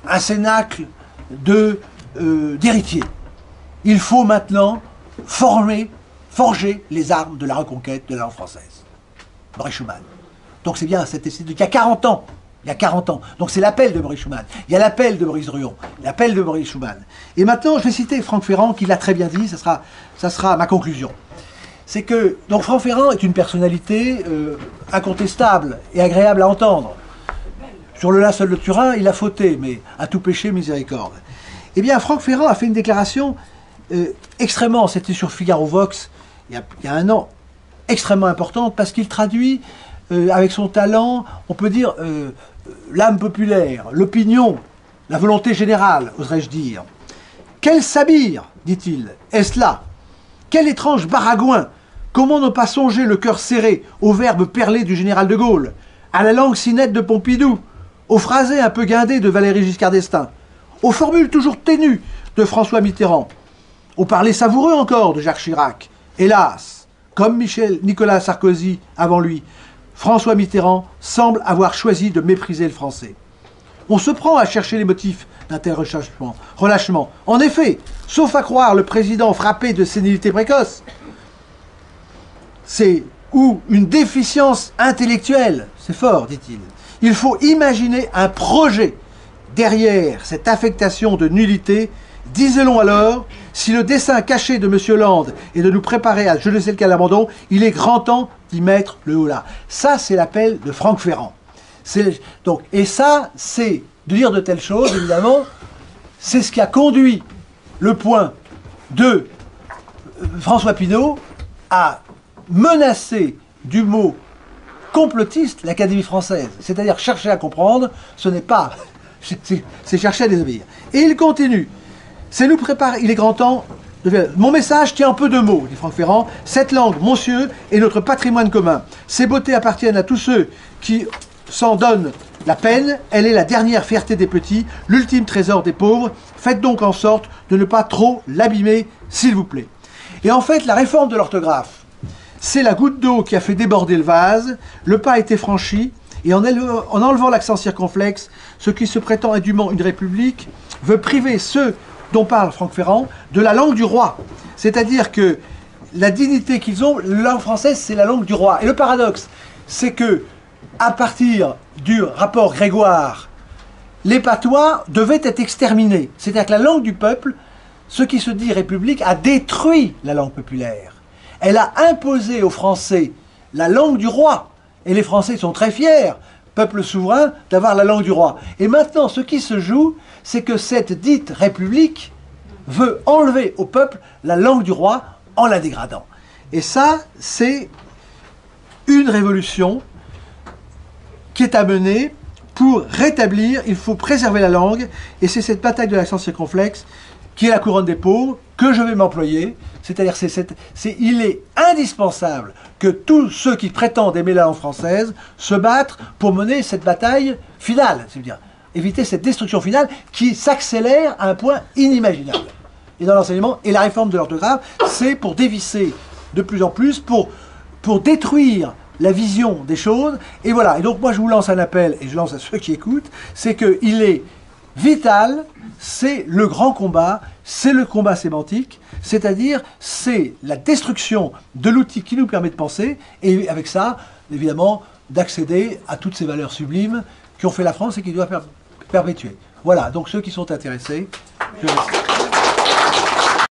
un cénacle d'héritiers. Il faut maintenant forger les armes de la reconquête de la langue française. Maurice Schumann. Donc c'est bien, c'était il y a 40 ans. Il y a 40 ans. Donc c'est l'appel de Maurice Schumann. Il y a l'appel de Maurice Druon. L'appel de Maurice Schumann. Et maintenant, je vais citer Franck Ferrand, qui l'a très bien dit, ça sera ma conclusion. C'est que, donc Franck Ferrand est une personnalité incontestable et agréable à entendre. Sur le linceul de Turin, il a fauté, mais à tout péché, miséricorde. Eh bien, Franck Ferrand a fait une déclaration extrêmement, c'était sur Figaro Vox, il y a un an, extrêmement importante, parce qu'il traduit, avec son talent, on peut dire, l'âme populaire, l'opinion, la volonté générale, oserais-je dire. Quel sabir, dit-il, est-ce là? Quel étrange baragouin! Comment ne pas songer le cœur serré au verbe perlé du général de Gaulle, à la langue si nette de Pompidou, au phrasé un peu guindé de Valéry Giscard d'Estaing, aux formules toujours ténues de François Mitterrand, au parler savoureux encore de Jacques Chirac. Hélas, comme Nicolas Sarkozy avant lui, François Mitterrand semble avoir choisi de mépriser le français. On se prend à chercher les motifs d'un tel relâchement. En effet, sauf à croire le président frappé de sénilité précoce, ou une déficience intellectuelle, c'est fort, dit-il. Il faut imaginer un projet derrière cette affectation de nullité. Disons alors, si le dessein caché de M. Hollande est de nous préparer à je ne sais lequel abandon, il est grand temps d'y mettre le haut là. Ça, c'est l'appel de Franck Ferrand. Donc, et ça, c'est de dire de telles choses, évidemment, c'est ce qui a conduit le point de François Pinault à menacer du mot complotiste l'Académie française. C'est-à-dire chercher à comprendre, ce n'est pas... c'est chercher à désobéir. Et il continue. C'est nous préparer, il est grand temps... Mon message tient un peu de mots, dit Franck Ferrand. Cette langue, monsieur, est notre patrimoine commun. Ses beautés appartiennent à tous ceux qui s'en donnent la peine. Elle est la dernière fierté des petits, l'ultime trésor des pauvres. Faites donc en sorte de ne pas trop l'abîmer, s'il vous plaît. Et en fait, la réforme de l'orthographe, c'est la goutte d'eau qui a fait déborder le vase. Le pas a été franchi. Et en enlevant l'accent circonflexe, ce qui se prétend indûment une république, veut priver ceux dont parle Franck Ferrand, de la langue du roi. C'est-à-dire que la dignité qu'ils ont, la langue française, c'est la langue du roi. Et le paradoxe, c'est que, à partir du rapport Grégoire, les patois devaient être exterminés. C'est-à-dire que la langue du peuple ce qui se dit République a détruit la langue populaire. Elle a imposé aux Français la langue du roi. Et les Français sont très fiers, peuple souverain, d'avoir la langue du roi. Et maintenant, ce qui se joue, c'est que cette dite République veut enlever au peuple la langue du roi en la dégradant. Et ça, c'est une révolution qui est à mener pour rétablir, il faut préserver la langue, et c'est cette bataille de l'accent circonflexe qui est la couronne des pauvres, que je vais m'employer, c'est-à-dire il est indispensable que tous ceux qui prétendent aimer la langue française se battent pour mener cette bataille finale, c'est-à-dire éviter cette destruction finale qui s'accélère à un point inimaginable. Et dans l'enseignement, et la réforme de l'orthographe, c'est pour dévisser de plus en plus, pour détruire la vision des choses, et voilà. Et donc moi je vous lance un appel, et je lance à ceux qui écoutent, c'est qu'il est vital, c'est le grand combat, c'est le combat sémantique, c'est-à-dire c'est la destruction de l'outil qui nous permet de penser, et avec ça, évidemment, d'accéder à toutes ces valeurs sublimes qui ont fait la France et qui doivent perpétuer. Voilà, donc ceux qui sont intéressés, je reste.